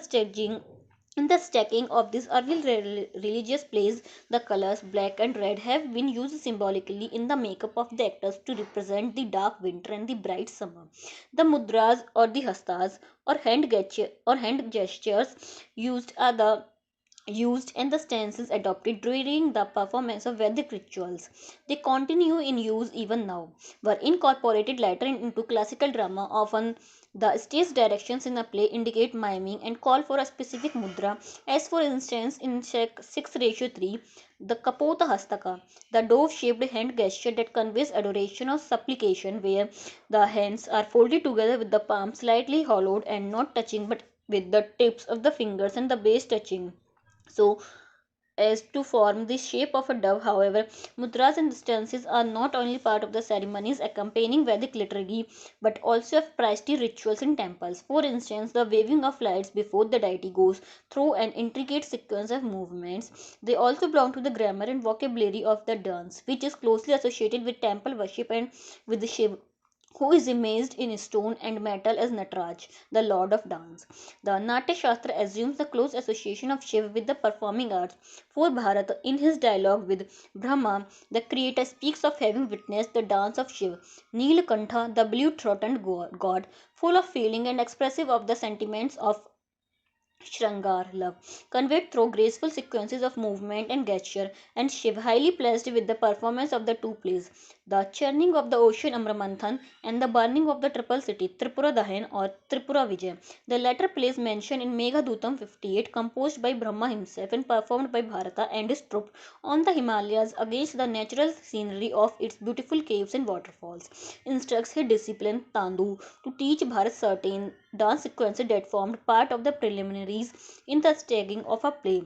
stacking of these early religious plays, the colors black and red have been used symbolically in the makeup of the actors to represent the dark winter and the bright summer. The mudras or the hastas or hand gestures used and the stances adopted during the performance of Vedic rituals. They continue in use even now, were incorporated later into classical drama. Often, the stage directions in a play indicate miming and call for a specific mudra, as for instance in Czech 6:3, the Kapota Hastaka, the dove shaped hand gesture that conveys adoration or supplication, where the hands are folded together with the palms slightly hollowed and not touching but with the tips of the fingers and the base touching, so as to form the shape of a dove. However, mudras and stances are not only part of the ceremonies accompanying Vedic liturgy but also of priestly rituals in temples. For instance, the waving of lights before the deity goes through an intricate sequence of movements. They also belong to the grammar and vocabulary of the dance, which is closely associated with temple worship and with the Shiva, who is imaged in stone and metal as Nataraj, the lord of dance. The Natya Shastra assumes the close association of Shiva with the performing arts. For Bharata, in his dialogue with Brahma, the creator speaks of having witnessed the dance of Shiva, Neelakantha, the blue-throated god, full of feeling and expressive of the sentiments of Shrangar love, conveyed through graceful sequences of movement and gesture, and Shiv highly pleased with the performance of the two plays, the churning of the ocean Amramanthan and the burning of the triple city Tripura Dahan or Tripura Vijay. The latter plays mentioned in Meghadutam 58, composed by Brahma himself and performed by Bharata and his troupe on the Himalayas against the natural scenery of its beautiful caves and waterfalls, instructs his disciple Tandu to teach Bharat certain dance sequences that formed part of the preliminaries in the staging of a play.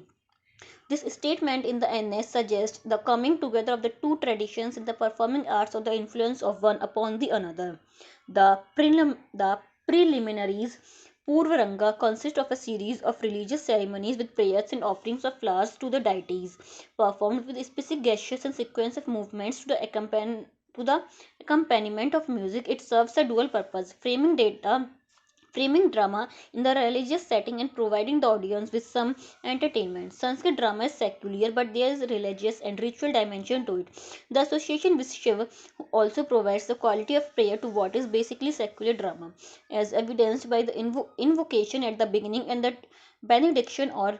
This statement in the NS suggests the coming together of the two traditions in the performing arts or the influence of one upon the another. The preliminaries Purvaranga consist of a series of religious ceremonies with prayers and offerings of flowers to the deities, performed with specific gestures and sequence of movements to the accompaniment of music. It serves a dual purpose, framing drama in the religious setting and providing the audience with some entertainment. Sanskrit drama is secular, but there is religious and ritual dimension to it. The association with Shiva also provides the quality of prayer to what is basically secular drama, as evidenced by the invocation at the beginning and the benediction or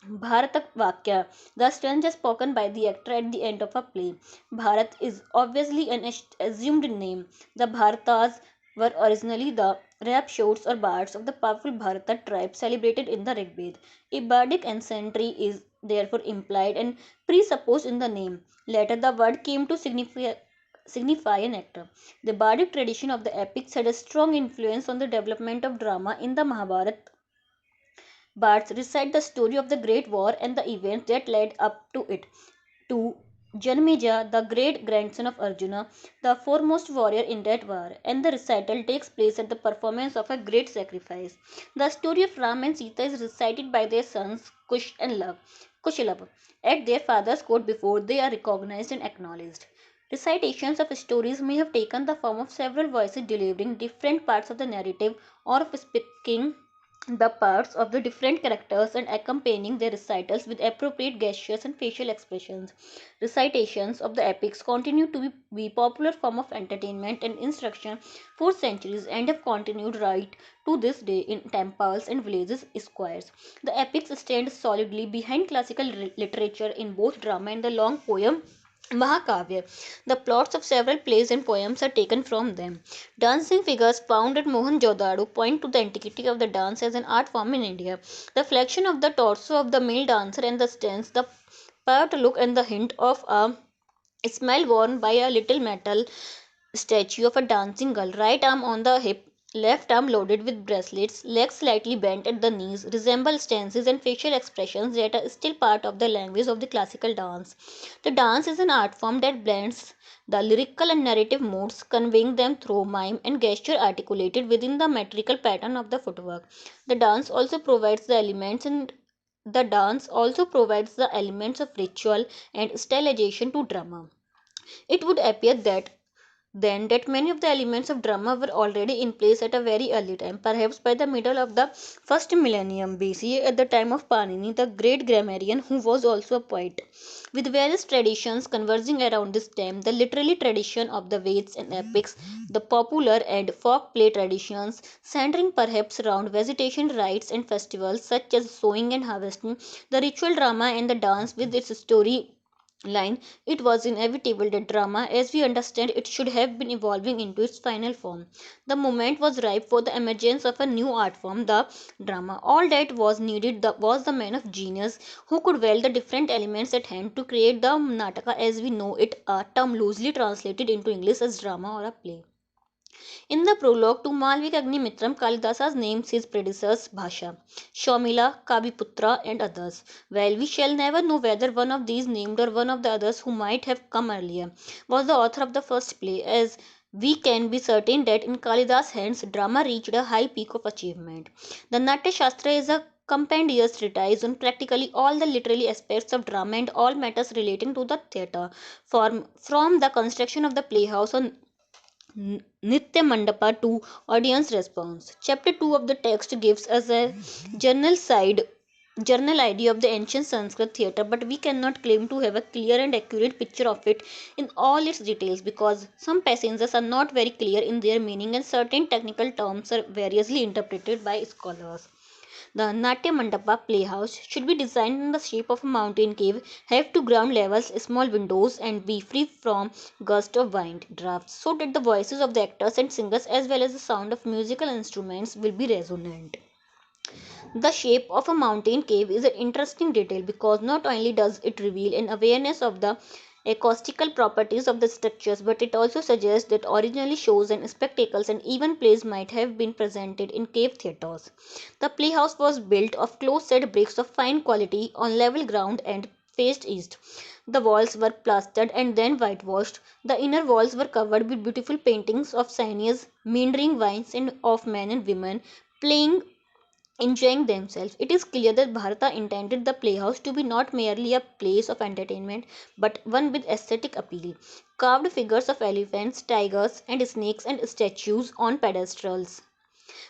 Bharata Vakya, the stanza spoken by the actor at the end of a play. Bharat is obviously an assumed name. The Bharatas were originally the rap shouts or bards of the powerful Bharata tribe celebrated in the Rigveda. A bardic ancestry is therefore implied and presupposed in the name. Later, the word came to signify an actor. The bardic tradition of the epics had a strong influence on the development of drama in the Mahabharata. Bards recite the story of the Great War and the events that led up to it. To Janmeja, the great grandson of Arjuna, the foremost warrior in that war, and the recital takes place at the performance of a great sacrifice. The story of Ram and Sita is recited by their sons Kushalabh at their father's court before they are recognized and acknowledged. Recitations of stories may have taken the form of several voices delivering different parts of the narrative or of speaking the parts of the different characters and accompanying their recitals with appropriate gestures and facial expressions. Recitations of the epics continue to be popular form of entertainment and instruction for centuries and have continued right to this day in temples and villages squares. The epics stand solidly behind classical literature in both drama and the long poem Mahakavya. The plots of several plays and poems are taken from them. Dancing figures found at Mohenjo-daro point to the antiquity of the dance as an art form in India. The flexion of the torso of the male dancer and the stance, the part look and the hint of a smile worn by a little metal statue of a dancing girl, right arm on the hip, left arm loaded with bracelets, legs slightly bent at the knees, resemble stances and facial expressions that are still part of the language of the classical dance. The dance is an art form that blends the lyrical and narrative modes, conveying them through mime and gesture articulated within the metrical pattern of the footwork. The dance also provides the elements and the dance also provides the elements of ritual and stylization to drama. It would appear that many of the elements of drama were already in place at a very early time, perhaps by the middle of the first millennium BCE, at the time of Panini, the great grammarian who was also a poet. With various traditions converging around this time, the literary tradition of the Veds and epics, the popular and folk play traditions, centering perhaps around vegetation rites and festivals such as sowing and harvesting, the ritual drama and the dance with its story line, it was inevitable that drama, as we understand it, should have been evolving into its final form. The moment was ripe for the emergence of a new art form, the drama. All that was needed was the man of genius who could weld the different elements at hand to create the Nataka as we know it, a term loosely translated into English as drama or a play. In the prologue to Malvik Agnimitram, Kalidasa names his predecessors Bhasha, Shomila, Kaviputra, and others. While we shall never know whether one of these named or one of the others who might have come earlier was the author of the first play, as we can be certain that in Kalidas' hands drama reached a high peak of achievement. The Natya Shastra is a compendious treatise on practically all the literary aspects of drama and all matters relating to the theatre, from the construction of the playhouse on Nitya Mandapa to audience response. Chapter 2 of the text gives us a general side general idea of the ancient Sanskrit theatre, but we cannot claim to have a clear and accurate picture of it in all its details because some passages are not very clear in their meaning and certain technical terms are variously interpreted by scholars. The Natya Mandapa playhouse should be designed in the shape of a mountain cave, have two ground levels, small windows, and be free from gust of wind drafts so that the voices of the actors and singers as well as the sound of musical instruments will be resonant. The shape of a mountain cave is an interesting detail because not only does it reveal an awareness of the acoustical properties of the structures, but it also suggests that originally shows and spectacles and even plays might have been presented in cave theatres. The playhouse was built of close-set bricks of fine quality on level ground and faced east. The walls were plastered and then whitewashed. The inner walls were covered with beautiful paintings of scenes, meandering vines, and of men and women playing enjoying themselves. It is clear that Bharata intended the playhouse to be not merely a place of entertainment but one with aesthetic appeal. Carved figures of elephants, tigers, and snakes and statues on pedestals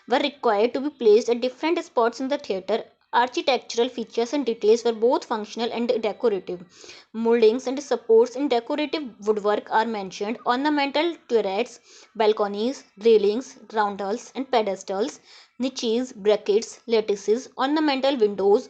were required to be placed at different spots in the theatre. Architectural features and details were both functional and decorative. Moldings and supports in decorative woodwork are mentioned. Ornamental turrets, balconies, railings, roundels, and pedestals, niches, brackets, lattices, ornamental windows,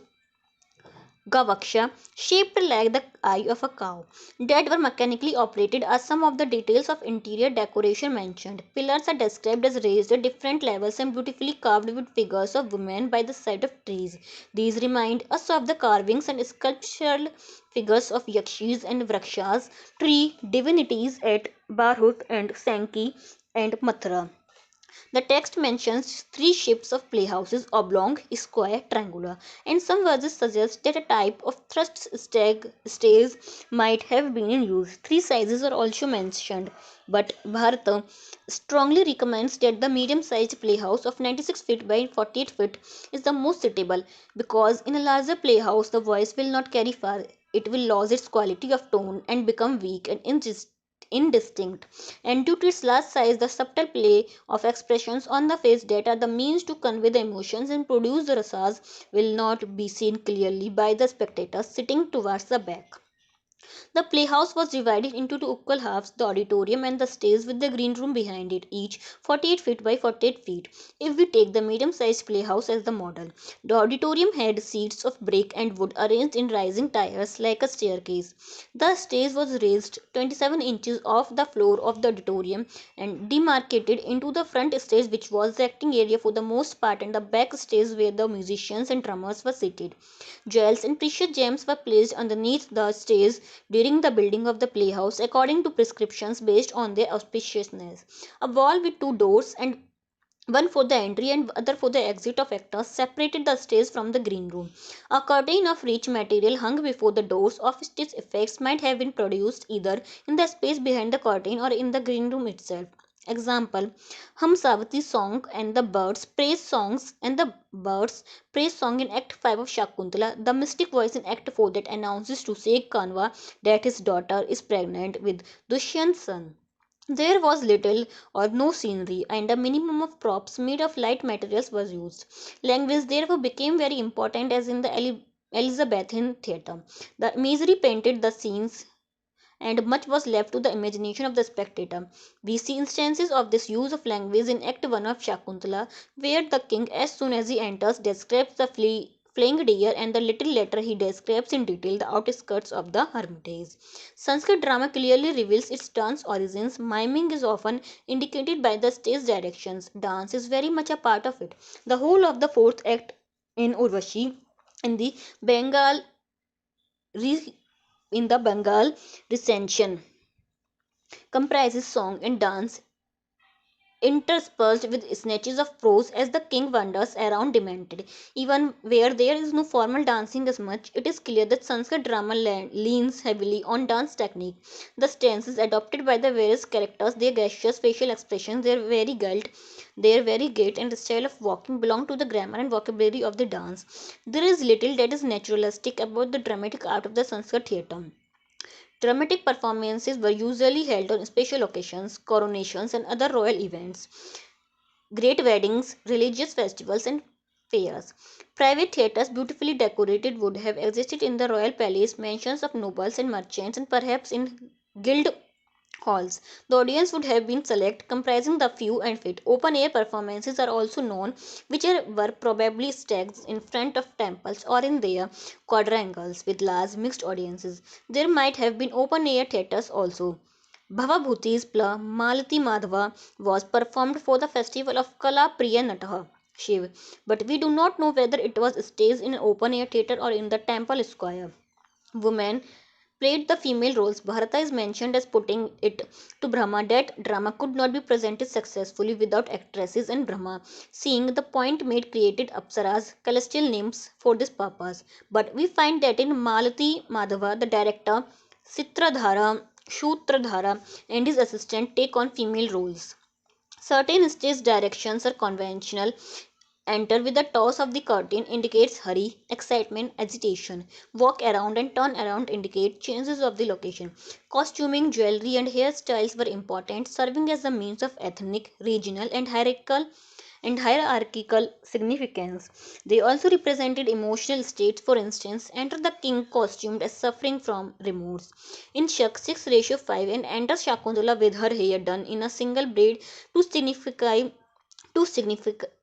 Gavaksha, shaped like the eye of a cow, that were mechanically operated as some of the details of interior decoration mentioned. Pillars are described as raised at different levels and beautifully carved with figures of women by the side of trees. These remind us of the carvings and sculptural figures of yakshis and vrakshas, tree divinities at Barhut and Sanki and Mathura. The text mentions three shapes of playhouses: oblong, square, triangular, and some verses suggest that a type of thrust stage might have been in use. Three sizes are also mentioned, but Bharata strongly recommends that the medium sized playhouse of 96 feet by 48 feet is the most suitable, because in a larger playhouse the voice will not carry far. It will lose its quality of tone and become weak and indistinct, and due to its large size, the subtle play of expressions on the face that are the means to convey the emotions and produce the rasas will not be seen clearly by the spectators sitting towards the back. The playhouse was divided into two equal halves, the auditorium and the stage, with the green room behind it, each 48 feet by 48 feet. If we take the medium sized playhouse as the model, the auditorium had seats of brick and wood arranged in rising tiers like a staircase. The stage was raised 27 inches off the floor of the auditorium and demarcated into the front stage, which was the acting area for the most part, and the back stage where the musicians and drummers were seated. Jewels and precious gems were placed underneath the stage during the building of the playhouse according to prescriptions based on their auspiciousness. A wall with two doors, and one for the entry and other for the exit of actors, separated the stage from the green room. A curtain of rich material hung before the doors, of which its effects might have been produced either in the space behind the curtain or in the green room itself. Example: Hum Savati song and the birds praise song in Act 5 of Shakuntala, the mystic voice in Act 4 that announces to Sheikh Kanwa that his daughter is pregnant with Dushyant's son. There was little or no scenery, and a minimum of props made of light materials was used. Language therefore became very important, as in the Elizabethan theatre. The imagery painted the scenes, and much was left to the imagination of the spectator. We see instances of this use of language in Act 1 of Shakuntala, where the king, as soon as he enters, describes the flying deer, and the little later he describes in detail the outskirts of the hermitage. Sanskrit drama clearly reveals its dance origins. Miming is often indicated by the stage directions. Dance is very much a part of it. The whole of the fourth act in Urvashi in the Bengal Bengal recension comprises song and dance interspersed with snatches of prose as the king wanders around demented. Even where there is no formal dancing as much, it is clear that Sanskrit drama leans heavily on dance technique. The stances adopted by the various characters, their gestures, facial expressions, their very gait and style of walking belong to the grammar and vocabulary of the dance. There is little that is naturalistic about the dramatic art of the Sanskrit theatre. Dramatic performances were usually held on special occasions, coronations, and other royal events, great weddings, religious festivals, and fairs. Private theatres, beautifully decorated, would have existed in the royal palace, mansions of nobles and merchants, and perhaps in guild halls. The audience would have been select, comprising the few and fit. Open air performances are also known, were probably stages in front of temples or in their quadrangles with large mixed audiences. There might have been open air theatres also. Bhavabhuti's play Malati Madhava was performed for the festival of Kala Priya Nataha Shiv, but we do not know whether it was staged in an open air theatre or in the temple square. Women played the female roles. Bharata is mentioned as putting it to Brahma that drama could not be presented successfully without actresses, and Brahma, seeing the point, made created apsaras, celestial nymphs, for this purpose. But we find that in Malati Madhava, the director Sitradhara, Shutradhara, and his assistant take on female roles. Certain stage directions are conventional. Enter with the toss of the curtain indicates hurry, excitement, agitation. Walk around and turn around indicate changes of the location. Costuming, jewelry, and hairstyles were important, serving as a means of ethnic, regional, and hierarchical significance. They also represented emotional states. For instance, enter the king costumed as suffering from remorse in Shak 6:5, and enter Shakuntala with her hair done in a single braid to signify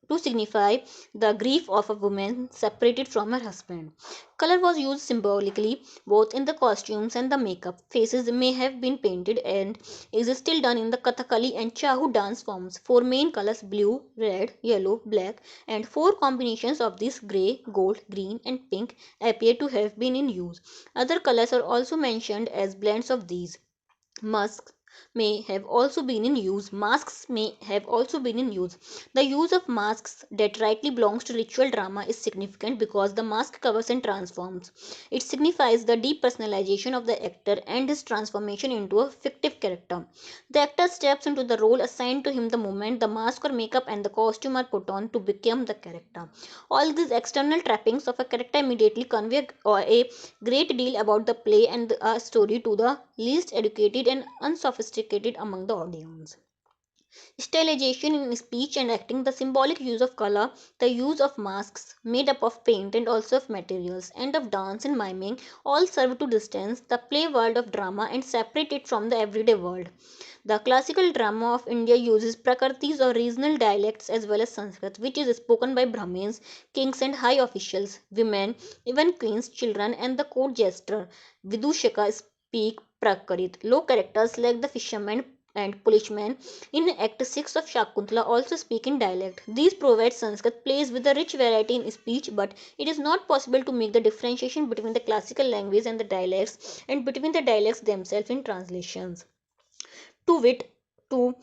to signify the grief of a woman separated from her husband. Color was used symbolically both in the costumes and the makeup. Faces may have been painted and is still done in the Kathakali and Chahu dance forms. Four main colors blue, red, yellow, black, and four combinations of these grey, gold, green, and pink appear to have been in use. Other colors are also mentioned as blends of these. Masks may have also been in use. Masks may have also been in use. The use of masks that rightly belongs to ritual drama is significant because the mask covers and transforms. It signifies the depersonalization of the actor and his transformation into a fictive character. The actor steps into the role assigned to him the moment the mask or makeup and the costume are put on to become the character. All these external trappings of a character immediately convey a great deal about the play and a story to the least educated and unsophisticated among the audience. Stylization in speech and acting, the symbolic use of color, the use of masks made up of paint and also of materials, and of dance and miming all serve to distance the play world of drama and separate it from the everyday world. The classical drama of India uses Prakritis or regional dialects as well as Sanskrit, which is spoken by Brahmins, kings, and high officials. Women, even queens, children, and the court jester Vidushaka speak Prakrit. Low characters like the fisherman and policeman in Act 6 of Shakuntala also speak in dialect. These provide Sanskrit plays with a rich variety in speech, but it is not possible to make the differentiation between the classical language and the dialects and between the dialects themselves in translations. To wit, to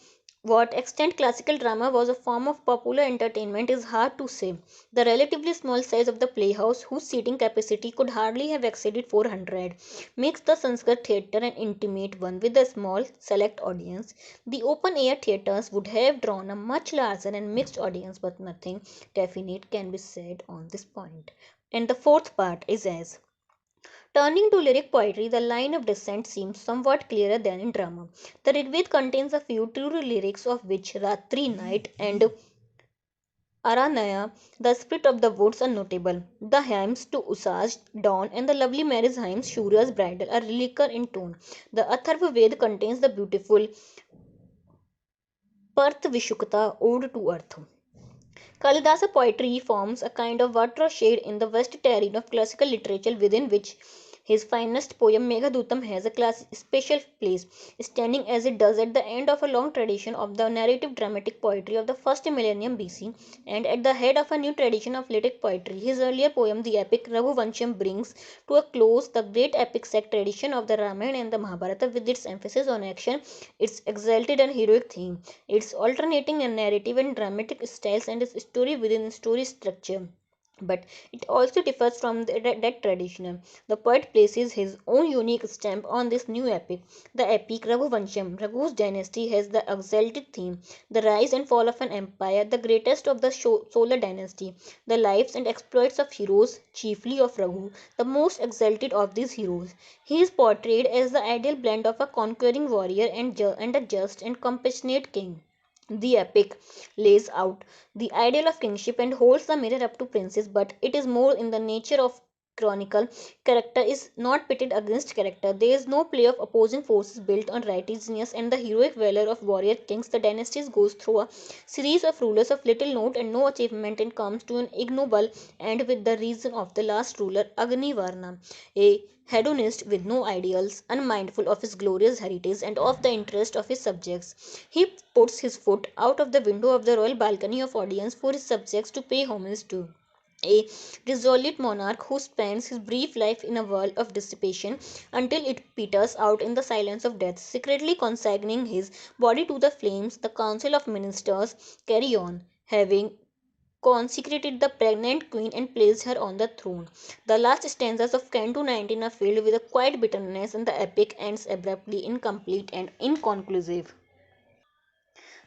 what extent classical drama was a form of popular entertainment is hard to say. The relatively small size of the playhouse, whose seating capacity could hardly have exceeded 400, makes the Sanskrit theatre an intimate one with a small, select audience. The open air theatres would have drawn a much larger and mixed audience, but nothing definite can be said on this point. And the fourth part is as turning to lyric poetry, the line of descent seems somewhat clearer than in drama. The Rigved contains a few true lyrics of which Ratri, night, and Aranaya, the spirit of the woods, are notable. The hymns to Usaj, dawn, and the lovely marriage hymns Shurya's bridal are liquor in tone. The Atharva Ved contains the beautiful Parth Vishukta, ode to earth. Kalidasa poetry forms a kind of watershed in the vast terrain of classical literature within which his finest poem Meghadutam has a special place, standing as it does at the end of a long tradition of the narrative dramatic poetry of the first millennium BC and at the head of a new tradition of lyric poetry. His earlier poem, the epic Raghuvansham, brings to a close the great epic set tradition of the Ramayana and the Mahabharata with its emphasis on action, its exalted and heroic theme, its alternating and narrative and dramatic styles, and its story within story structure. But it also differs from that tradition. The poet places his own unique stamp on this new epic. The epic Raghuvansham, Raghu's dynasty, has the exalted theme, the rise and fall of an empire, the greatest of the solar dynasty, the lives and exploits of heroes, chiefly of Raghu, the most exalted of these heroes. He is portrayed as the ideal blend of a conquering warrior and a just and compassionate king. The epic lays out the ideal of kingship and holds the mirror up to princes, but it is more in the nature of chronicle. Character is not pitted against character. There is no play of opposing forces built on righteousness and the heroic valor of warrior kings. The dynasties goes through a series of rulers of little note and no achievement and comes to an ignoble end with the reason of the last ruler Agnivarna, a hedonist with no ideals, unmindful of his glorious heritage and of the interest of his subjects. He puts his foot out of the window of the royal balcony of audience for his subjects to pay homage to. A resolute monarch who spends his brief life in a world of dissipation until it peters out in the silence of death, secretly consigning his body to the flames, the council of ministers carry on, having consecrated the pregnant queen and placed her on the throne. The last stanzas of Canto 19 are filled with a quiet bitterness, and the epic ends abruptly, incomplete, and inconclusive.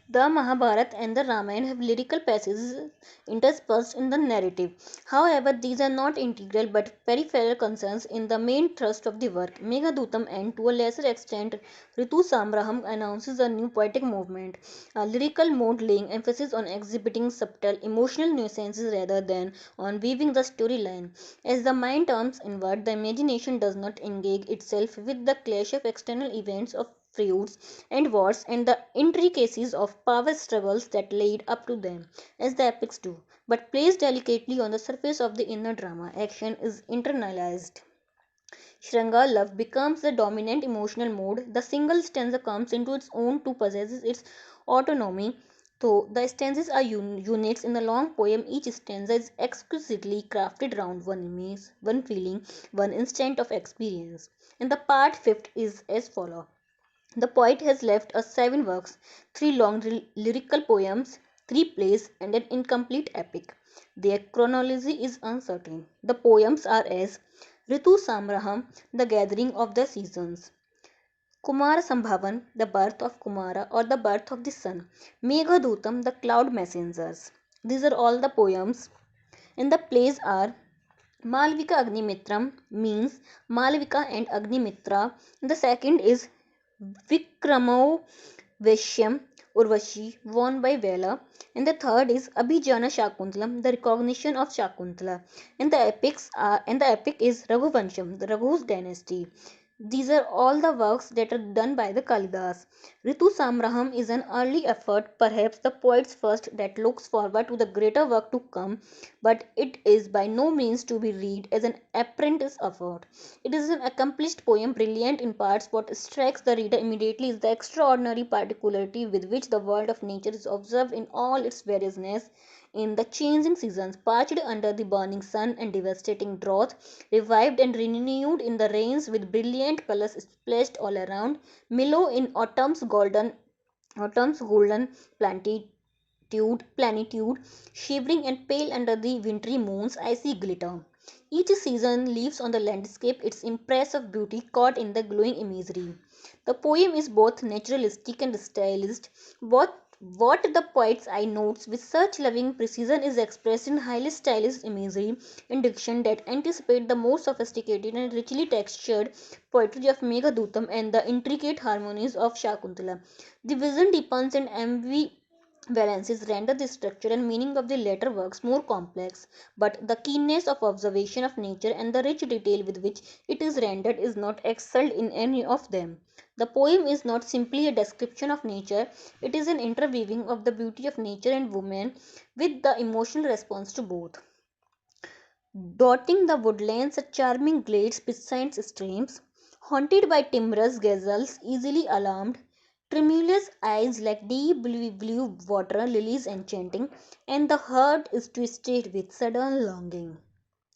The Mahabharata and the Ramayana have lyrical passages interspersed in the narrative. However, these are not integral but peripheral concerns in the main thrust of the work. Meghadutam and to a lesser extent Ritu Samraham announces a new poetic movement, a lyrical mode laying emphasis on exhibiting subtle emotional nuances rather than on weaving the storyline. As the mind turns inward, the imagination does not engage itself with the clash of external events of feuds, and wars, and the intricacies of power struggles that lead up to them, as the epics do. But placed delicately on the surface of the inner drama, action is internalized. Shringar love becomes the dominant emotional mode. The single stanza comes into its own to possess its autonomy. Though the stanzas are units in the long poem, each stanza is exquisitely crafted around one image, one feeling, one instant of experience. And the part fifth is as follows. The poet has left us seven works, three long lyrical poems, three plays, and an incomplete epic. Their chronology is uncertain. The poems are as Ritu Samraham, the gathering of the seasons, Kumara Sambhavan, the birth of Kumara or the birth of the sun, Meghadutam, the cloud messengers. These are all the poems, and the plays are Malvika Agnimitram means Malvika and Agnimitra. The second is Vikramo Veshyam Urvashi, won by Vela. And the third is Abhijana Shakuntalam, the recognition of Shakuntala. And the epic is Raghuvansham, the Raghu's dynasty. These are all the works that are done by the Kalidas. Ritu Samraham is an early effort, perhaps the poet's first, that looks forward to the greater work to come, but it is by no means to be read as an apprentice effort. It is an accomplished poem, brilliant in parts. What strikes the reader immediately is the extraordinary particularity with which the world of nature is observed in all its variousness, in the changing seasons, parched under the burning sun and devastating drought, revived and renewed in the rains with brilliant colors splashed all around, mellow in autumn's golden plenitude, shivering and pale under the wintry moon's icy glitter. Each season leaves on the landscape its impress of beauty caught in the glowing imagery. The poem is both naturalistic and stylized. What the poet's eye notes with such loving precision is expressed in highly stylized imagery and diction that anticipate the more sophisticated and richly textured poetry of Meghadutam and the intricate harmonies of Shakuntala. The vision deepens and valences render the structure and meaning of the later works more complex, but the keenness of observation of nature and the rich detail with which it is rendered is not excelled in any of them. The poem is not simply a description of nature, it is an interweaving of the beauty of nature and woman with the emotional response to both. Dotting the woodlands are charming glades beside streams, haunted by timorous gazelles easily alarmed, tremulous eyes like deep blue water lilies enchanting, and the heart is twisted with sudden longing.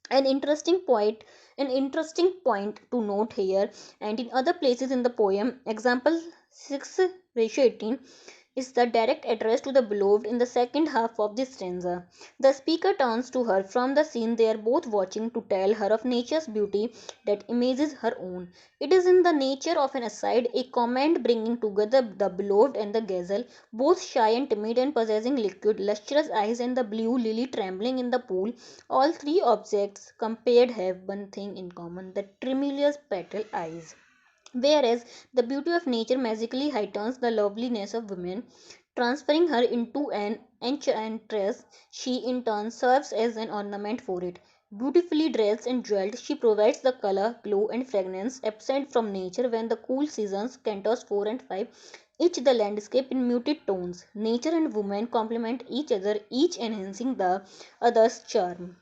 An interesting point, an interesting point to note here and in other places in the poem, example 6:18, is the direct address to the beloved in the second half of this stanza. The speaker turns to her from the scene they are both watching to tell her of nature's beauty that imazes her own. It is in the nature of an aside, a comment bringing together the beloved and the gazelle, both shy and timid and possessing liquid, lustrous eyes, and the blue lily trembling in the pool. All three objects compared have one thing in common, the tremulous petal eyes. Whereas the beauty of nature magically heightens the loveliness of women, transferring her into an enchantress, she in turn serves as an ornament for it. Beautifully dressed and jeweled, she provides the color, glow, and fragrance absent from nature when the cool seasons, cantos 4 and 5, each the landscape in muted tones. Nature and woman complement each other, each enhancing the other's charm.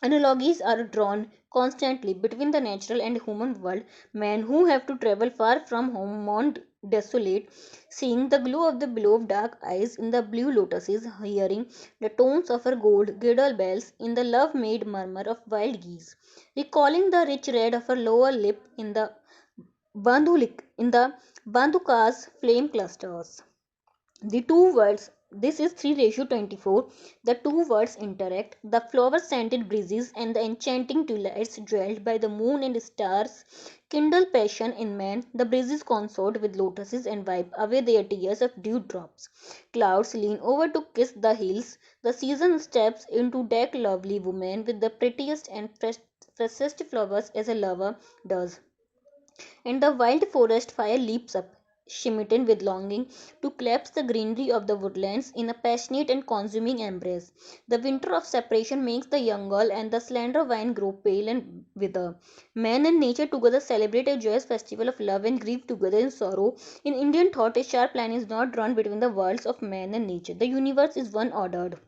Analogies are drawn constantly between the natural and human world. Men who have to travel far from home mourn desolate, seeing the glow of the beloved dark eyes in the blue lotuses, hearing the tones of her gold girdle bells in the love made murmur of wild geese, recalling the rich red of her lower lip in the bandhuka's flame clusters. The two words, this is 3:24. The two words interact. The flower scented breezes and the enchanting twilights jeweled by the moon and stars kindle passion in man. The breezes consort with lotuses and wipe away their tears of dewdrops. Clouds lean over to kiss the hills. The season steps in to deck lovely women with the prettiest and freshest flowers as a lover does, and the wild forest fire leaps up, smitten with longing to clasp the greenery of the woodlands in a passionate and consuming embrace. The winter of separation makes the young girl and the slender vine grow pale and wither. Man and nature together celebrate a joyous festival of love and grief together in sorrow. In Indian thought, a sharp line is not drawn between the worlds of man and nature. The universe is one ordered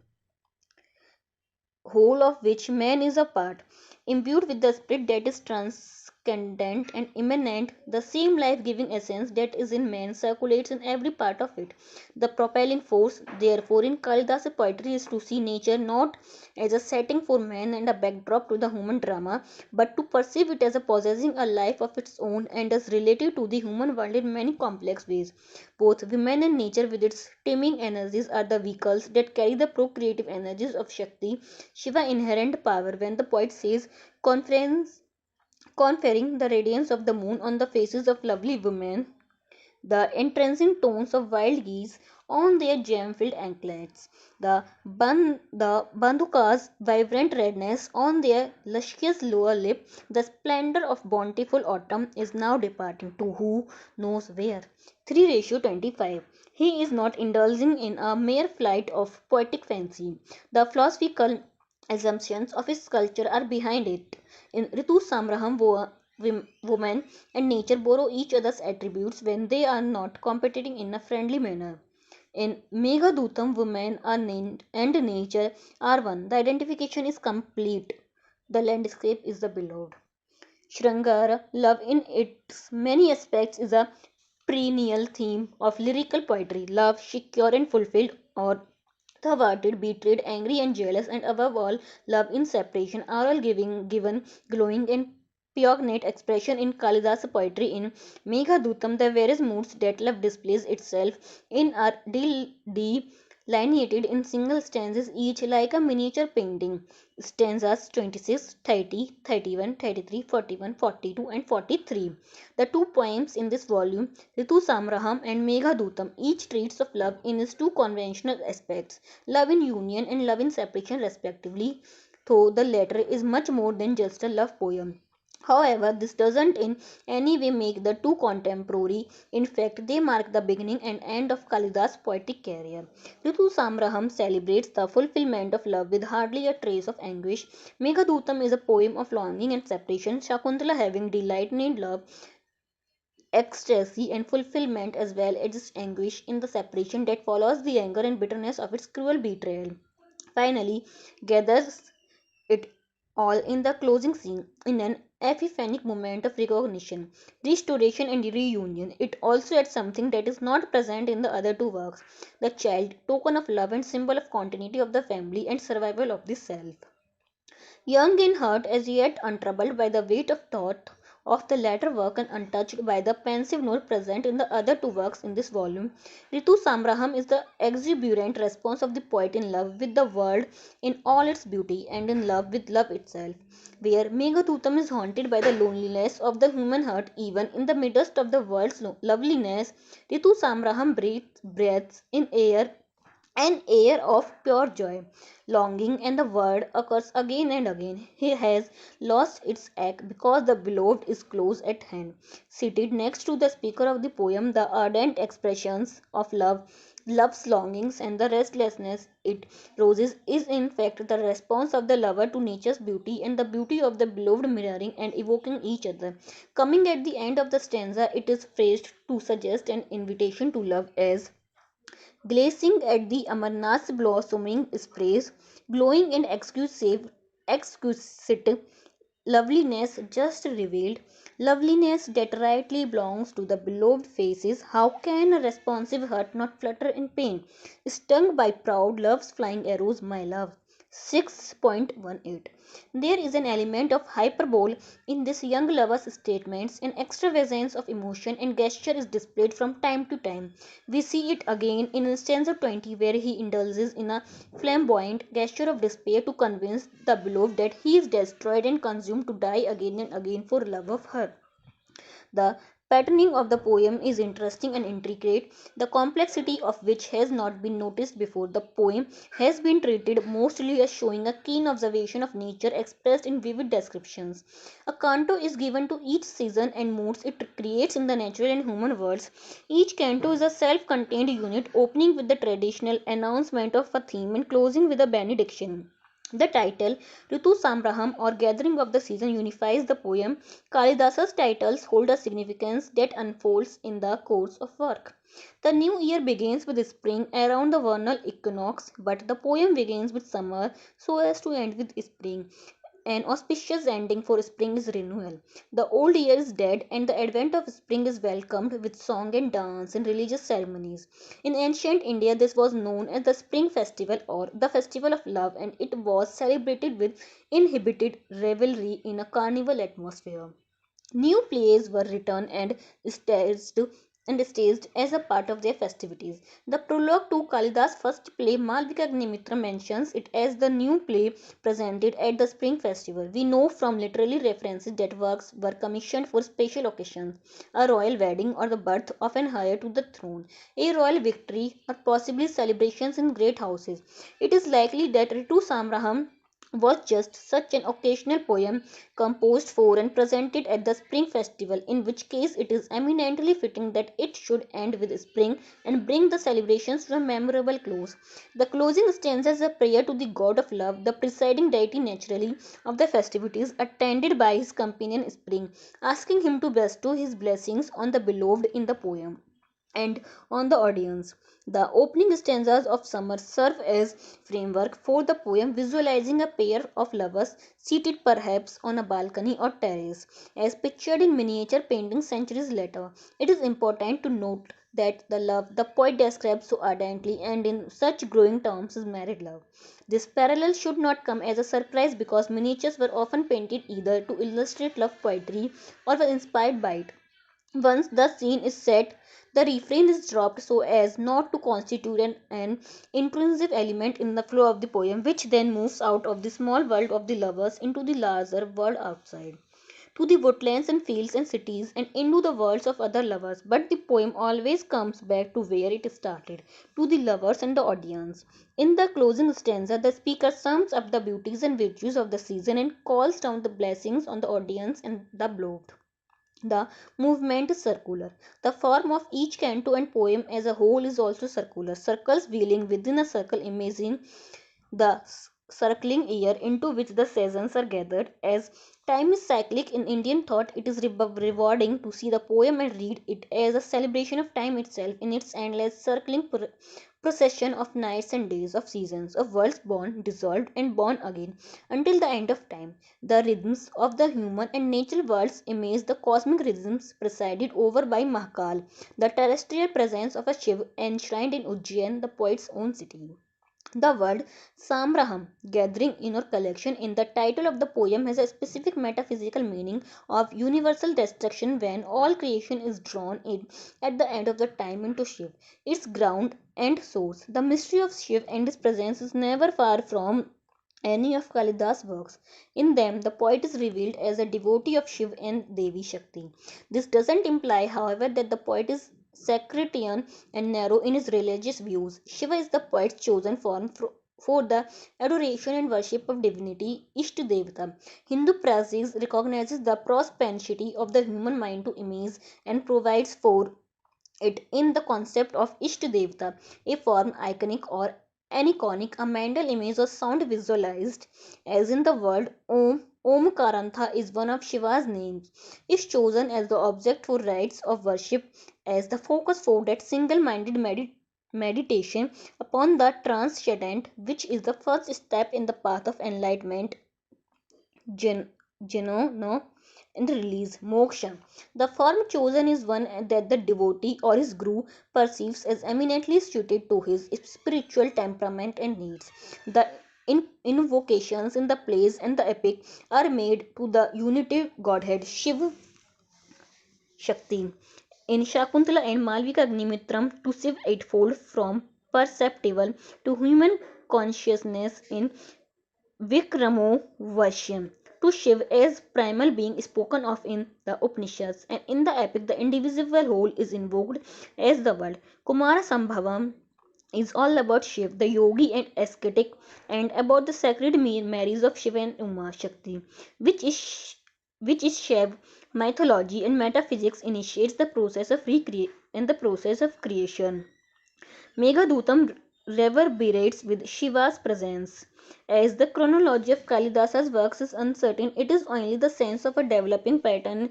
whole of which man is a part, imbued with the spirit that is transcendent and immanent. The same life giving essence that is in man circulates in every part of it. The propelling force, therefore, in Kalidasa poetry is to see nature not as a setting for man and a backdrop to the human drama, but to perceive it as a possessing a life of its own and as related to the human world in many complex ways. Both women and nature, with its teeming energies, are the vehicles that carry the procreative energies of Shakti, Shiva inherent power. When the poet says, conference, conferring the radiance of the moon on the faces of lovely women, the entrancing tones of wild geese on their gem-filled anklets, the banduka's vibrant redness on their luscious lower lip, the splendor of bountiful autumn is now departing to who knows where. 3:25. He is not indulging in a mere flight of poetic fancy. The philosophical assumptions of his culture are behind it. In Ritu Samraham, woman and nature borrow each other's attributes when they are not competing in a friendly manner. In Meghadutam, women are named and nature are one. The identification is complete. The landscape is the beloved. Shrangara, love in its many aspects, is a perennial theme of lyrical poetry. Love, secure and fulfilled, or thwarted, betrayed, angry and jealous, and above all, love in separation, are all given glowing and poignant expression in Kalidasa poetry. In Meghadutam, the various moods that love displays itself in are delineated in single stanzas, each like a miniature painting. Stanzas 26, 30, 31, 33, 41, 42, and 43. The two poems in this volume, Ritu Samraham and Meghadutam, each treats of love in its two conventional aspects, love in union and love in separation respectively, though the latter is much more than just a love poem. However, this doesn't in any way make the two contemporary. In fact, they mark the beginning and end of Kalidas' poetic career. Ritu Samraham celebrates the fulfillment of love with hardly a trace of anguish. Meghadutam is a poem of longing and separation, Shakuntala having delight in love, ecstasy, and fulfillment as well as its anguish in the separation that follows the anger and bitterness of its cruel betrayal. Finally, gathers it all in the closing scene in an epiphanic moment of recognition, restoration, and reunion. It also adds something that is not present in the other two works, the child, token of love and symbol of continuity of the family and survival of the self. Young in heart, as yet untroubled by the weight of thought of the latter work and untouched by the pensive note present in the other two works in this volume, Ritu Samraham is the exuberant response of the poet in love with the world in all its beauty and in love with love itself. Where Meghadutam is haunted by the loneliness of the human heart, even in the midst of the world's loveliness, Ritu Samraham breathes in an air of pure joy, longing, and the word occurs again and again. He has lost its ache because the beloved is close at hand. Seated next to the speaker of the poem, the ardent expressions of love, love's longings, and the restlessness it roses is in fact the response of the lover to nature's beauty and the beauty of the beloved mirroring and evoking each other. Coming at the end of the stanza, it is phrased to suggest an invitation to love as gazing at the Amarnath's blossoming sprays, glowing in exquisite loveliness just revealed, loveliness that rightly belongs to the beloved faces. How can a responsive heart not flutter in pain? Stung by proud love's flying arrows, my love. 6.18. There is an element of hyperbole in this young lover's statements. An extravagance of emotion and gesture is displayed from time to time. We see it again in stanza 20, where he indulges in a flamboyant gesture of despair to convince the beloved that he is destroyed and consumed to die again and again for love of her. The Patterning of the poem is interesting and intricate, the complexity of which has not been noticed before. The poem has been treated mostly as showing a keen observation of nature expressed in vivid descriptions. A canto is given to each season and moods it creates in the natural and human worlds. Each canto is a self contained unit, opening with the traditional announcement of a theme and closing with a benediction. The title, Ritu Samraham or Gathering of the Season, unifies the poem. Kalidasa's titles hold a significance that unfolds in the course of work. The new year begins with spring around the vernal equinox, but the poem begins with summer so as to end with spring. An auspicious ending for spring is renewal. The old year is dead, and the advent of spring is welcomed with song and dance and religious ceremonies. In ancient India, this was known as the spring festival or the festival of love, and it was celebrated with inhibited revelry in a carnival atmosphere. New plays were written staged staged as a part of their festivities. The prologue to Kalidas' first play, Malvika Agnimitra, mentions it as the new play presented at the Spring Festival. We know from literary references that works were commissioned for special occasions, a royal wedding or the birth of an heir to the throne, a royal victory, or possibly celebrations in great houses. It is likely that Ritu Samraham was just such an occasional poem composed for and presented at the spring festival, in which case it is eminently fitting that it should end with spring and bring the celebrations to a memorable close. The closing stanza is a prayer to the god of love, the presiding deity naturally of the festivities, attended by his companion spring, asking him to bestow his blessings on the beloved in the poem and on the audience. The opening stanzas of Summer serve as framework for the poem, visualizing a pair of lovers seated perhaps on a balcony or terrace, as pictured in miniature paintings centuries later. It is important to note that the love the poet describes so ardently and in such glowing terms is married love. This parallel should not come as a surprise because miniatures were often painted either to illustrate love poetry or were inspired by it. Once the scene is set, the refrain is dropped so as not to constitute an intrusive element in the flow of the poem, which then moves out of the small world of the lovers into the larger world outside, to the woodlands and fields and cities, and into the worlds of other lovers. But the poem always comes back to where it started, to the lovers and the audience. In the closing stanza, the speaker sums up the beauties and virtues of the season and calls down the blessings on the audience and the beloved. The movement is circular. The form of each canto and poem as a whole is also circular. Circles wheeling within a circle, imaging the circling year into which the seasons are gathered. As time is cyclic in Indian thought, it is rewarding to see the poem and read it as a celebration of time itself in its endless circling procession of nights and days, of seasons, of worlds born, dissolved, and born again until the end of time. The rhythms of the human and natural worlds image the cosmic rhythms presided over by Mahakal, the terrestrial presence of a Shiv enshrined in Ujjain, the poet's own city. The word Samraham, gathering in or collection, in the title of the poem has a specific metaphysical meaning of universal destruction when all creation is drawn in at the end of the time into Shiv, its ground and source. The mystery of Shiv and his presence is never far from any of Kalidas' works. In them, the poet is revealed as a devotee of Shiv and Devi Shakti. This doesn't imply, however, that the poet is sectarian and narrow in his religious views. Shiva is the poet's chosen form for the adoration and worship of divinity Ishtadevata. Hindu practice recognizes the propensity of the human mind to image and provides for it in the concept of Ishtadevata, a form iconic or aniconic, a mental image or sound visualized, as in the word Om. Om Karantha is one of Shiva's names, is chosen as the object for rites of worship as the focus for that single-minded meditation upon the transcendent, which is the first step in the path of enlightenment, gen, no, and release moksha. The form chosen is one that the devotee or his guru perceives as eminently suited to his spiritual temperament and needs. The invocations in the plays and the epic are made to the unity godhead Shiv Shakti. In Shakuntala and Malvika Agnimitram, to sieve eightfold from perceptible to human consciousness in Vikramo Vashyam. to Shiv as primal being spoken of in the Upanishads, and in the epic the indivisible whole is invoked as the world. Kumara Sambhavam is all about Shiv, the yogi and ascetic, and about the sacred marriage of Shiva and Uma Shakti, which is which is Shiv mythology and metaphysics initiates the process of creation. Meghadutam reverberates with Shiva's presence. As the chronology of Kalidasa's works is uncertain, it is only the sense of a developing pattern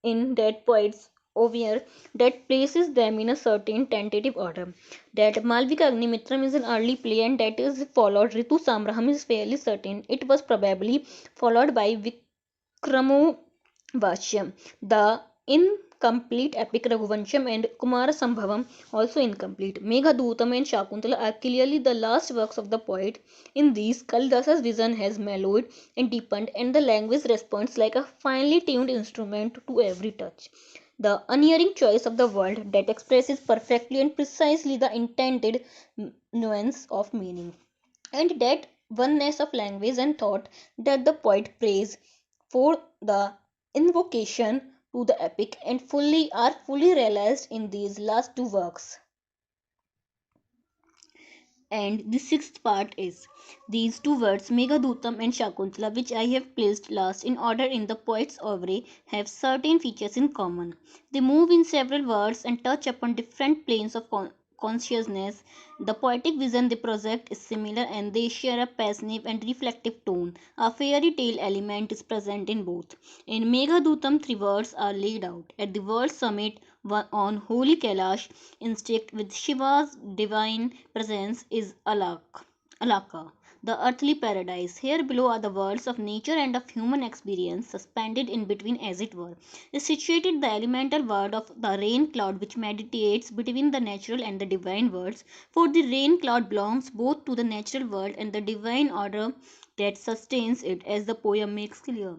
in that poet's oeuvre that places them in a certain tentative order. That Malvika Agnimitram is an early play and that is followed Ritu Samraham is fairly certain. It was probably followed by Vikramo Vashyam. The incomplete epic Raghuvansham and Kumara Sambhavam also incomplete. Meghadutam and Shakuntala are clearly the last works of the poet. In these, Kalidasa's vision has mellowed and deepened, and the language responds like a finely tuned instrument to every touch. The unerring choice of the word that expresses perfectly and precisely the intended nuance of meaning, and that oneness of language and thought that the poet prays for the invocation to the epic and fully realized in these last two works. And the sixth part is these two words Meghadutam and Shakuntala, which I have placed last in order in the poet's oeuvre, have certain features in common. They move in several words and touch upon different planes of consciousness. The poetic vision they project is similar and they share a passive and reflective tone. A fairy tale element is present in both. In Meghadutam, three words are laid out. At the world summit on holy Kailash, instinct with Shiva's divine presence is Alaka, the earthly paradise. Here below are the worlds of nature and of human experience, suspended in between, as it were. Is situated the elemental world of the rain cloud, which meditates between the natural and the divine worlds. For the rain cloud belongs both to the natural world and the divine order that sustains it, as the poem makes clear.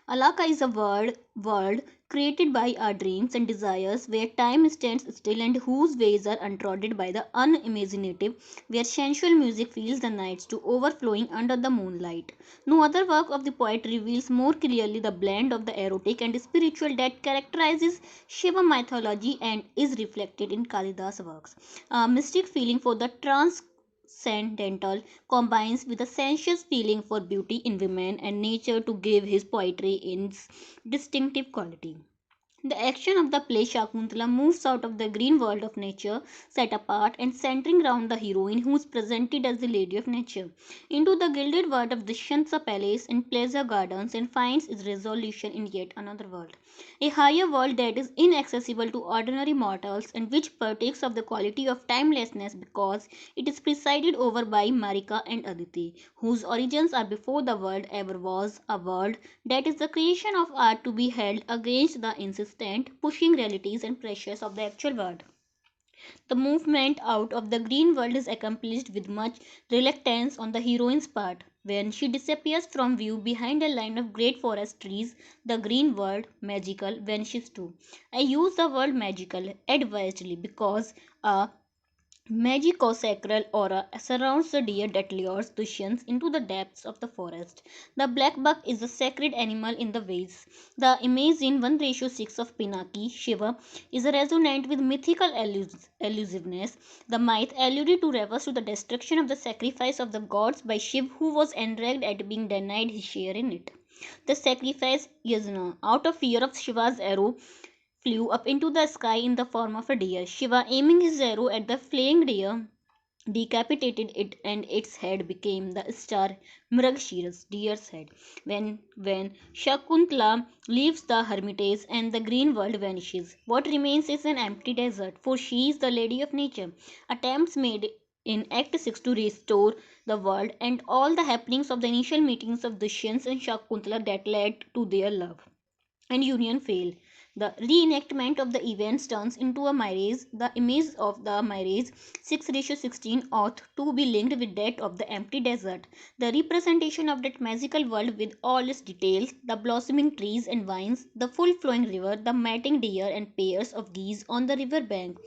Alaka is a world created by our dreams and desires, where time stands still and whose ways are untrodden by the unimaginative, where sensual music fills the nights to overflowing under the moonlight. No other work of the poet reveals more clearly the blend of the erotic and spiritual that characterizes Shiva mythology and is reflected in Kalidas' works. A mystic feeling for the transcendental combines with a sensuous feeling for beauty in women and nature to give his poetry its distinctive quality. The action of the play Shakuntala moves out of the green world of nature, set apart and centering round the heroine who is presented as the Lady of Nature, into the gilded world of Dushyanta Palace and pleasure gardens and finds its resolution in yet another world. A higher world that is inaccessible to ordinary mortals and which partakes of the quality of timelessness because it is presided over by Marika and Aditi, whose origins are before the world ever was, a world that is the creation of art to be held against the insistent, pushing realities and pressures of the actual world. The movement out of the green world is accomplished with much reluctance on the heroine's part. When she disappears from view behind a line of great forest trees, the green world, magical, vanishes too. I use the word magical advisedly because a Magico-sacral aura surrounds the deer that lures Dushyant into the depths of the forest. The black buck is a sacred animal in the Veds. The image in 1:6 of Pinaki, Shiva, is resonant with mythical elusiveness. The myth alluded to refers to the destruction of the sacrifice of the gods by Shiv, who was enraged at being denied his share in it. The sacrifice Yajna, out of fear of Shiva's arrow, flew up into the sky in the form of a deer. Shiva, aiming his arrow at the fleeing deer, decapitated it and its head became the star Mragshira's deer's head. When Shakuntala leaves the hermitage and the green world vanishes, what remains is an empty desert, for she is the lady of nature. Attempts made in Act 6 to restore the world and all the happenings of the initial meetings of Dushyant and Shakuntala that led to their love and union fail. The reenactment of the events turns into a mirage, the image of the mirage 6:16 ought to be linked with that of the empty desert. The representation of that magical world with all its details, the blossoming trees and vines, the full flowing river, the mating deer and pairs of geese on the river bank,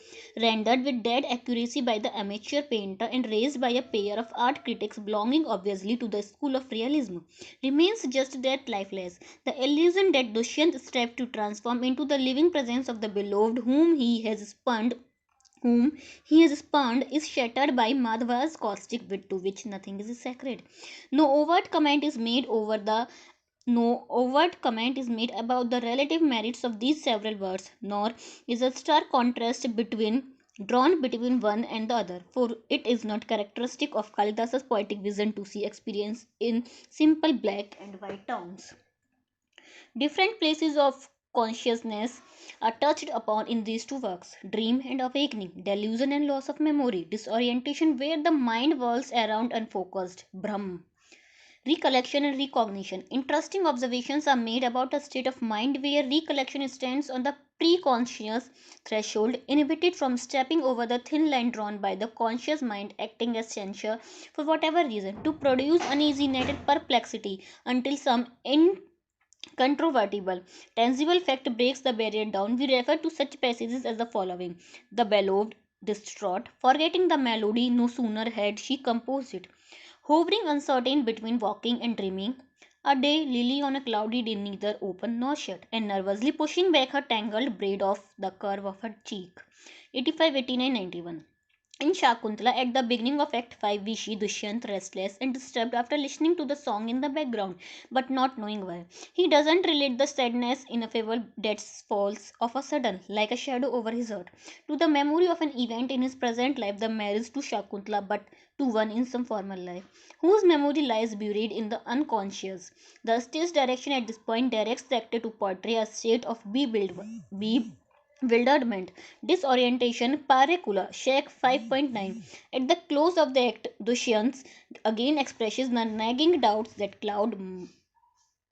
rendered with dead accuracy by the amateur painter and raised by a pair of art critics belonging obviously to the school of realism, remains just that lifeless. The illusion that Dushyant strives to transform into the living presence of the beloved whom he has spurned is shattered by Madhava's caustic wit to which nothing is sacred. No overt comment is made over the no overt comment is made about the relative merits of these several words, nor is a stark contrast drawn between one and the other, for it is not characteristic of Kalidasa's poetic vision to see experience in simple black and white tones. Different places of consciousness are touched upon in these two works: dream and awakening, delusion and loss of memory, disorientation where the mind whirls around unfocused, Brahm, recollection and recognition. Interesting observations are made about a state of mind where recollection stands on the preconscious threshold, inhibited from stepping over the thin line drawn by the conscious mind acting as censor for whatever reason, to produce uneasiness and perplexity until some incontrovertible, tangible fact breaks the barrier down. We refer to such passages as the following: the beloved, distraught, forgetting the melody no sooner had she composed it, hovering uncertain between walking and dreaming, a day lily on a cloudy day neither open nor shut, and nervously pushing back her tangled braid off the curve of her cheek. 85, 89, 91. In Shakuntala, at the beginning of Act 5, we see Dushyant restless and disturbed after listening to the song in the background, but not knowing why. He doesn't relate the sadness ineffable that falls of a sudden, like a shadow over his heart, to the memory of an event in his present life, the marriage to Shakuntala, but to one in some former life, whose memory lies buried in the unconscious. The stage direction at this point directs the actor to portray a state of bewilderment, disorientation, paracula, Shake 5.9. At the close of the act, Dushyant again expresses the nagging doubts that cloud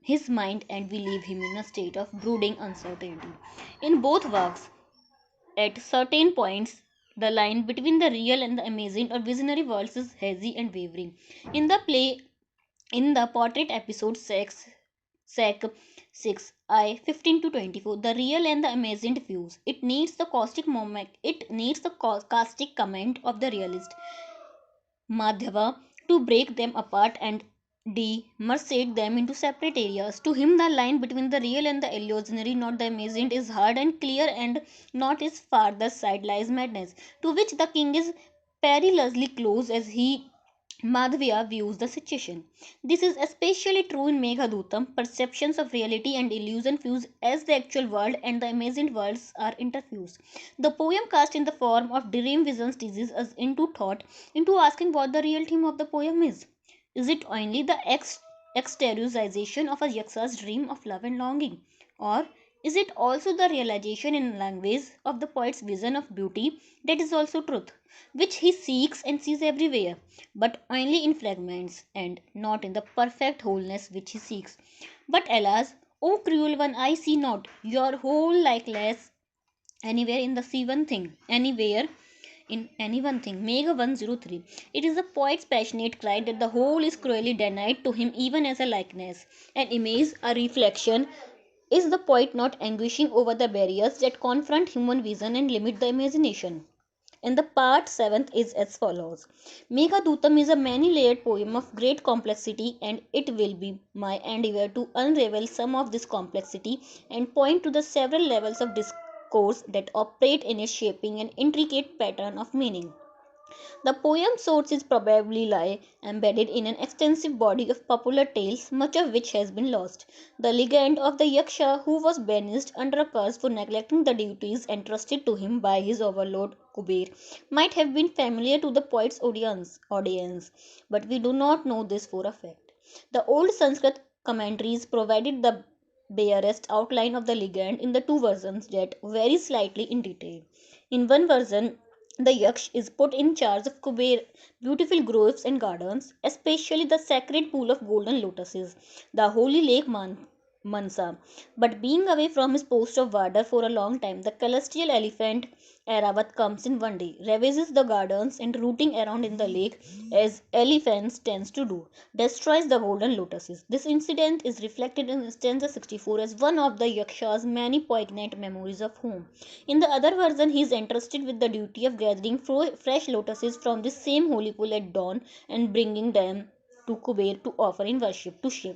his mind and we leave him in a state of brooding uncertainty. In both works, at certain points, the line between the real and the amazing or visionary worlds is hazy and wavering. In the play, in the portrait episode 6, Sec 6 I 15 to 24, the real and the amazing fuse. It needs the caustic comment of the realist Madhava to break them apart and demarcate them into separate areas. To him, the line between the real and the illusionary, not the imagined, is hard and clear, and not its farther side lies madness, to which the king is perilously close as he Madhvya views the situation. This is especially true in Meghadutam. Perceptions of reality and illusion fuse as the actual world and the imagined worlds are interfused. The poem cast in the form of dream visions teases us into thought, into asking what the real theme of the poem is. Is it only the exteriorization of a yaksa's dream of love and longing? Or is it also the realization in language of the poet's vision of beauty that is also truth, which he seeks and sees everywhere, but only in fragments and not in the perfect wholeness which he seeks? But alas, O cruel one, I see not your whole likeness anywhere in the see one thing, anywhere in any one thing. Mega 103. It is the poet's passionate cry that the whole is cruelly denied to him, even as a likeness, an image, a reflection. Is the poet not anguishing over the barriers that confront human vision and limit the imagination? And the part 7th is as follows: Meghadutam is a many layered poem of great complexity, and it will be my endeavor to unravel some of this complexity and point to the several levels of discourse that operate in its shaping an intricate pattern of meaning. The poem's source is probably lie embedded in an extensive body of popular tales, much of which has been lost. The legend of the Yaksha who was banished under a curse for neglecting the duties entrusted to him by his overlord Kuber might have been familiar to the poet's audience, but we do not know this for a fact. The old Sanskrit commentaries provided the barest outline of the legend in the two versions that vary slightly in detail. In one version, the Yaksh is put in charge of Kuber beautiful groves and gardens, especially the sacred pool of golden lotuses, the holy lake Mansa. But being away from his post of warder for a long time, the celestial elephant Aravat comes in one day, ravages the gardens and rooting around in the lake as elephants tends to do, destroys the golden lotuses. This incident is reflected in stanza 64 as one of the Yaksha's many poignant memories of home. In the other version, he is entrusted with the duty of gathering fresh lotuses from this same holy pool at dawn and bringing them to Kuber to offer in worship to Shiv.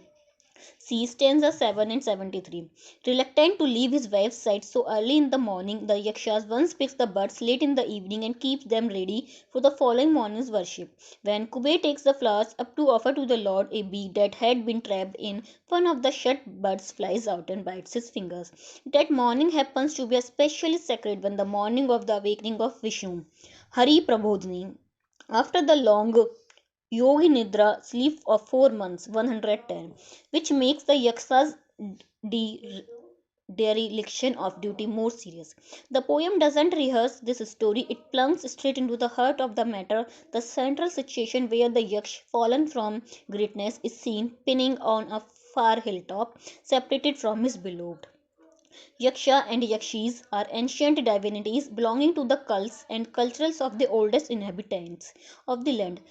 C. Stanza 7 and 73. Reluctant to leave his wife's side so early in the morning, the Yakshas once picks the birds late in the evening and keeps them ready for the following morning's worship. When Kuber takes the flowers up to offer to the Lord, a bee that had been trapped in one of the shut birds flies out and bites his fingers. That morning happens to be especially sacred when the morning of the awakening of Vishnu. Hari Prabodhini. After the long Yogi Nidra sleep of 4 months 110, which makes the Yaksa's de- dereliction of duty more serious. The poem doesn't rehearse this story, it plunges straight into the heart of the matter, the central situation where the Yaksh, fallen from greatness, is seen pinning on a far hilltop, separated from his beloved. Yaksha and Yakshis are ancient divinities belonging to the cults and cultures of the oldest inhabitants of the land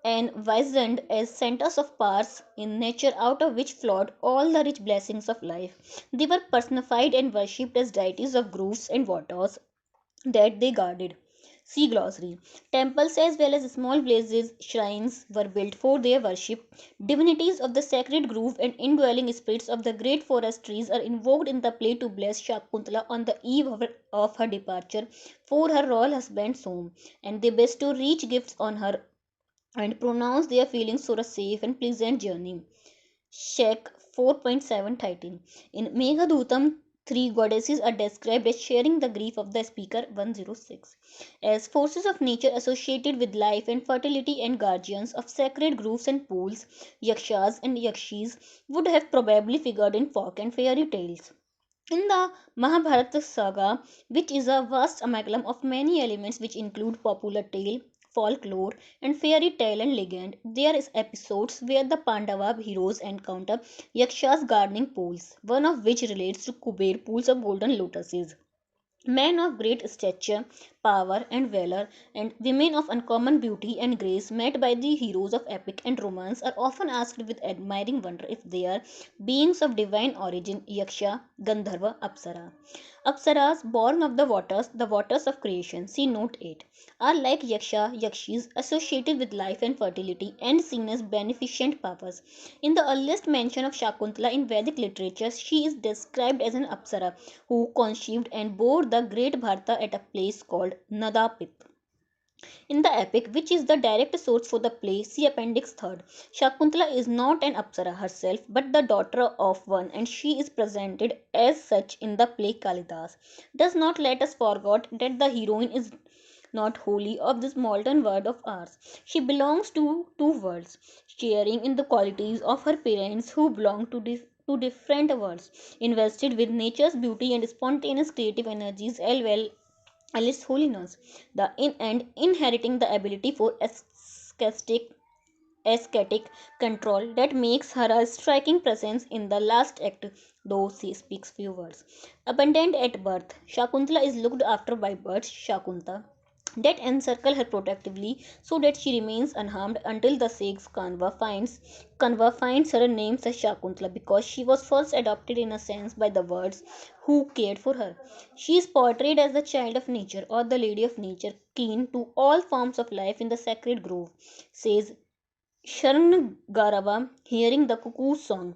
and visioned as centers of powers in nature out of which flowed all the rich blessings of life. They were personified and worshipped as deities of groves and waters that they guarded. See glossary. Temples as well as small villages, shrines were built for their worship. Divinities of the sacred grove and indwelling spirits of the great forest trees are invoked in the play to bless Shakuntala on the eve of her departure for her royal husband's home, and they bestow rich gifts on her and pronounce their feelings for a safe and pleasant journey. Shek 4.7:13. In Meghadutam, three goddesses are described as sharing the grief of the speaker 106. As forces of nature associated with life and fertility and guardians of sacred groves and pools, Yakshas and Yakshis would have probably figured in folk and fairy tales. In the Mahabharata saga, which is a vast amalgam of many elements which include popular tale, folklore, and fairy tale and legend, there is episodes where the Pandava heroes encounter Yaksha's gardening pools, one of which relates to Kuber pools of golden lotuses. Men of great stature, power, and valor, and women of uncommon beauty and grace, met by the heroes of epic and romance, are often asked with admiring wonder if they are beings of divine origin, Yaksha, Gandharva, Apsara. Apsaras, born of the waters of creation, see note 8, are like Yaksha, Yakshis, associated with life and fertility, and seen as beneficent powers. In the earliest mention of Shakuntala in Vedic literature, she is described as an Apsara who conceived and bore the great Bharata at a place called Nadapip. In the epic, which is the direct source for the play, see Appendix 3rd. Shakuntala is not an Apsara herself, but the daughter of one, and she is presented as such in the play Kalidasa. Does not let us forget that the heroine is not wholly of this modern world of ours. She belongs to two worlds, sharing in the qualities of her parents who belong to different worlds, invested with nature's beauty and spontaneous creative energies, as well Alice holiness, and inheriting the ability for ascetic control that makes her a striking presence in the last act, though she speaks few words. Abandoned at birth, Shakuntala is looked after by birds, Shakunta, that encircle her protectively so that she remains unharmed until the sage Kanva finds her name as Shakuntala because she was first adopted in a sense by the birds who cared for her. She is portrayed as the child of nature or the lady of nature, keen to all forms of life in the sacred grove, says Sharangarava, hearing the cuckoo's song.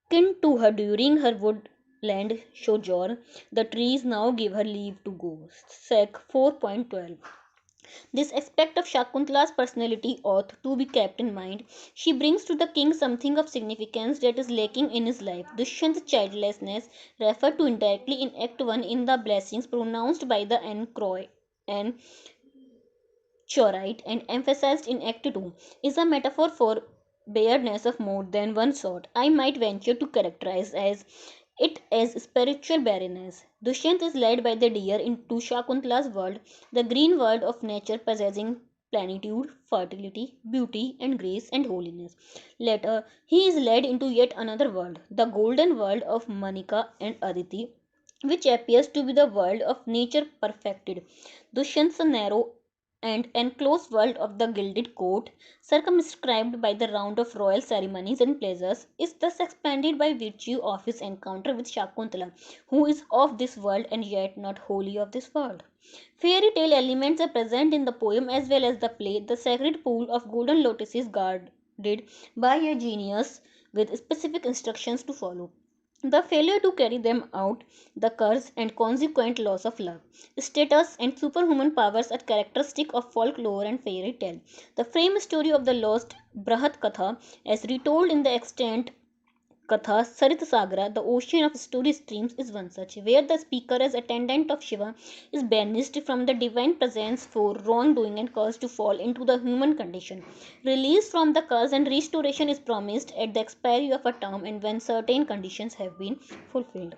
Kin to her during her woodland sojourn, the trees now give her leave to go. Sec 4.12. This aspect of Shakuntala's personality ought to be kept in mind. She brings to the king something of significance that is lacking in his life. Dushyant's childlessness, referred to indirectly in Act 1 in the blessings pronounced by the Chorite and emphasized in Act 2, is a metaphor for bareness of more than one sort. I might venture to characterize it as spiritual barrenness. Dushyant is led by the deer into Shakuntala's world, the green world of nature possessing plenitude, fertility, beauty, and grace and holiness. Later, he is led into yet another world, the golden world of Manika and Aditi, which appears to be the world of nature perfected. Dushyant's narrow and enclosed world of the gilded court, circumscribed by the round of royal ceremonies and pleasures, is thus expanded by virtue of his encounter with Shakuntala, who is of this world and yet not wholly of this world. Fairy tale elements are present in the poem as well as the play. The sacred pool of golden lotuses guarded by a genius with specific instructions to follow. The failure to carry them out, the curse and consequent loss of love, status, and superhuman powers are characteristic of folklore and fairy tale. The frame story of the lost Brahat Katha, as retold in the extant Katha Sarit Sagra, the ocean of story streams, is one such, where the speaker, as attendant of Shiva, is banished from the divine presence for wrongdoing and caused to fall into the human condition. Release from the curse and restoration is promised at the expiry of a term and when certain conditions have been fulfilled.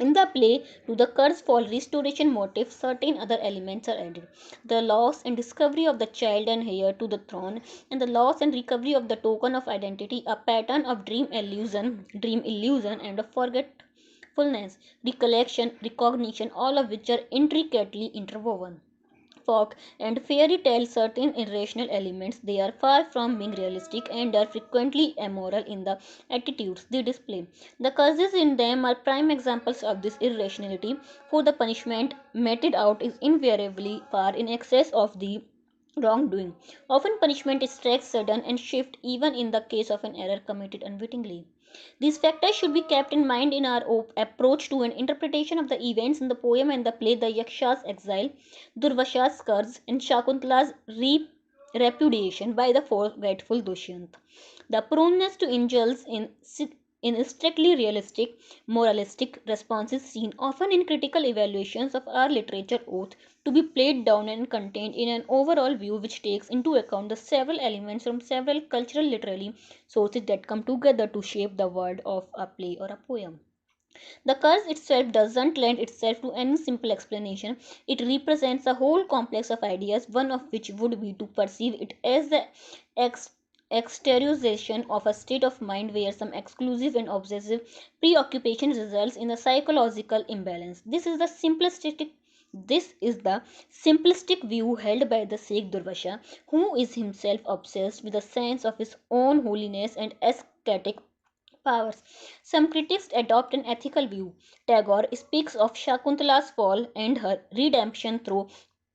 In the play, to the curse fall restoration motif, certain other elements are added. The loss and discovery of the child and heir to the throne, and the loss and recovery of the token of identity, a pattern of dream illusion, and of forgetfulness, recollection, recognition, all of which are intricately interwoven. Folk and fairy tale certain irrational elements. They are far from being realistic and are frequently immoral in the attitudes they display. The curses in them are prime examples of this irrationality, for the punishment meted out is invariably far in excess of the wrongdoing. Often punishment strikes sudden and swift even in the case of an error committed unwittingly. These factors should be kept in mind in our approach to an interpretation of the events in the poem and the play. The Yaksha's exile, Durvasha's curse, and Shakuntala's repudiation by the forgetful Dushyant. The proneness to angels in strictly realistic, moralistic responses seen often in critical evaluations of our literature oath to be played down and contained in an overall view which takes into account the several elements from several cultural literary sources that come together to shape the word of a play or a poem. The curse itself doesn't lend itself to any simple explanation. It represents a whole complex of ideas, one of which would be to perceive it as the ex- exteriorization of a state of mind where some exclusive and obsessive preoccupation results in a psychological imbalance. This is the simplistic view held by the Sikh Durvasha, who is himself obsessed with a sense of his own holiness and ascetic powers. Some critics adopt an ethical view. Tagore speaks of Shakuntala's fall and her redemption through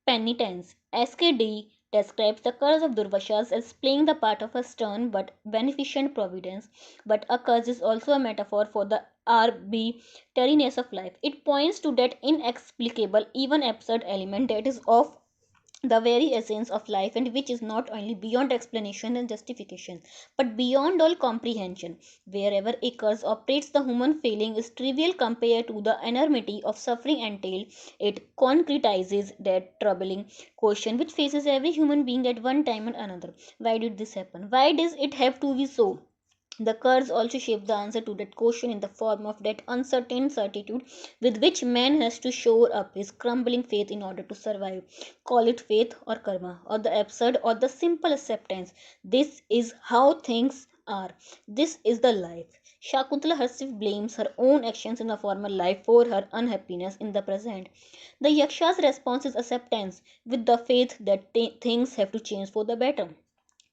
penitence. SKD describes the curse of Durvashas as playing the part of a stern but beneficent providence. But a curse is also a metaphor for the arbitrariness of life. It points to that inexplicable, even absurd element that is of the very essence of life and which is not only beyond explanation and justification but beyond all comprehension. Wherever a curse operates, the human failing is trivial compared to the enormity of suffering entailed. It concretizes that troubling question which faces every human being at one time and another: why did this happen? Why does it have to be so? The curse also shaped the answer to that question in the form of that uncertain certitude with which man has to shore up his crumbling faith in order to survive. Call it faith or karma, or the absurd or the simple acceptance. This is how things are. This is the life. Shakuntala herself blames her own actions in the former life for her unhappiness in the present. The Yaksha's response is acceptance, with the faith that things have to change for the better.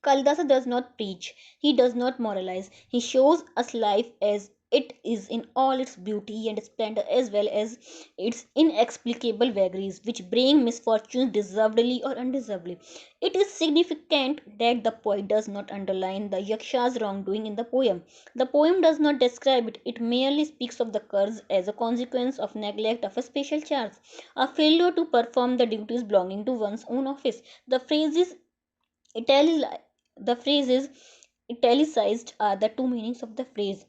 Kalidasa does not preach, he does not moralize, he shows us life as it is in all its beauty and splendor as well as its inexplicable vagaries which bring misfortunes deservedly or undeservedly. It is significant that the poet does not underline the Yaksha's wrongdoing in the poem. The poem does not describe it, it merely speaks of the curse as a consequence of neglect of a special charge, a failure to perform the duties belonging to one's own office. The phrases Itali- the phrases italicized are the two meanings of the phrase.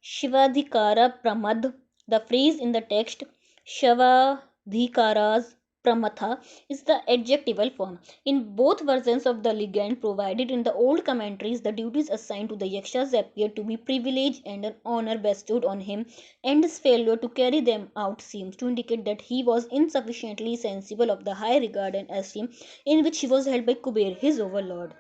Shivadhikara Pramad, the phrase in the text Shavadhikaras Pramatha is the adjectival form. In both versions of the legend provided in the old commentaries, the duties assigned to the yakshas appear to be privilege and an honor bestowed on him, and his failure to carry them out seems to indicate that he was insufficiently sensible of the high regard and esteem in which he was held by Kuber, his overlord.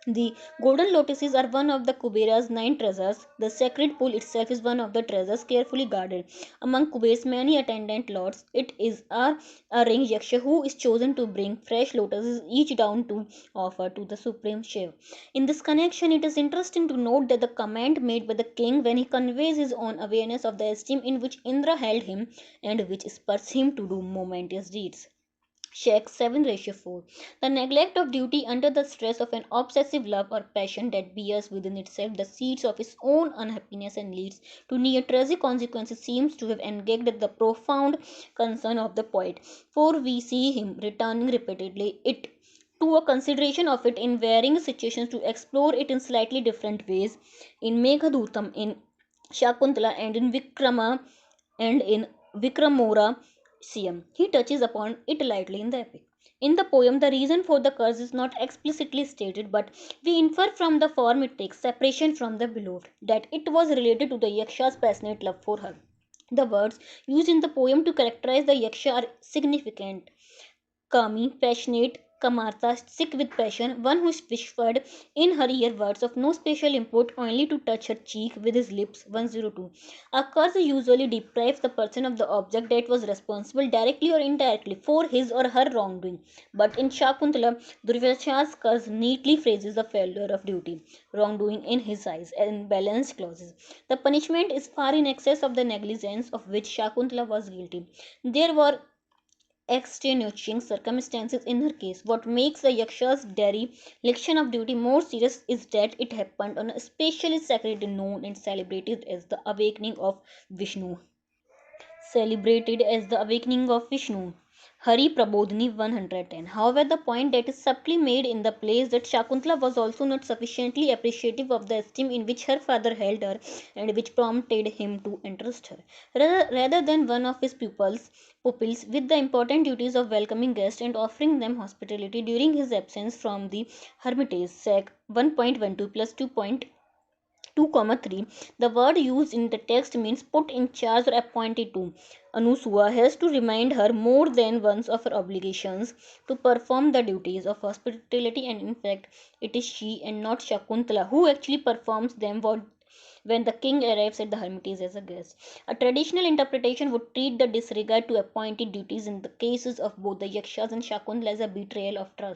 The golden lotuses are one of the Kubera's nine treasures. The sacred pool itself is one of the treasures carefully guarded. Among Kuber's many attendant lords, it is a ring yaksha who is chosen to bring fresh lotuses each down to offer to the supreme Shiv. In this connection, it is interesting to note that the comment made by the king when he conveys his own awareness of the esteem in which Indra held him and which spurs him to do momentous deeds. Check 7:4. The neglect of duty under the stress of an obsessive love or passion that bears within itself the seeds of his own unhappiness and leads to near tragic consequences seems to have engaged the profound concern of the poet, for we see him returning repeatedly it to a consideration of it in varying situations to explore it in slightly different ways in Meghadutam, in Shakuntala, and in Vikrama and in Vikramora Siam. He touches upon it lightly in the epic. In the poem, the reason for the curse is not explicitly stated, but we infer from the form it takes, separation from the beloved, that it was related to the Yaksha's passionate love for her. The words used in the poem to characterize the Yaksha are significant. Kami, passionate, Kamartha, sick with passion, one who whispered in her ear words of no special import only to touch her cheek with his lips. 102. A curse usually deprives the person of the object that was responsible directly or indirectly for his or her wrongdoing. But in Shakuntala, Durvasha's curse neatly phrases the failure of duty, wrongdoing in his eyes, and balanced clauses. The punishment is far in excess of the negligence of which Shakuntala was guilty. There were extenuating circumstances in her case. What makes the Yaksha's dereliction of duty more serious is that it happened on a specially sacred day known and celebrated as the awakening of Vishnu. Celebrated as the awakening of Vishnu. Hari Prabodhini 110. However, the point that is subtly made in the play is that Shakuntala was also not sufficiently appreciative of the esteem in which her father held her and which prompted him to entrust her, rather than one of his pupils, with the important duties of welcoming guests and offering them hospitality during his absence from the hermitage. Sec 1.12 plus 2.3. The word used in the text means put in charge or appointed to. Anusua has to remind her more than once of her obligations to perform the duties of hospitality, and in fact, it is she and not Shakuntala who actually performs them when the king arrives at the hermitage as a guest. A traditional interpretation would treat the disregard to appointed duties in the cases of both the Yakshas and Shakuntala as a betrayal of trust.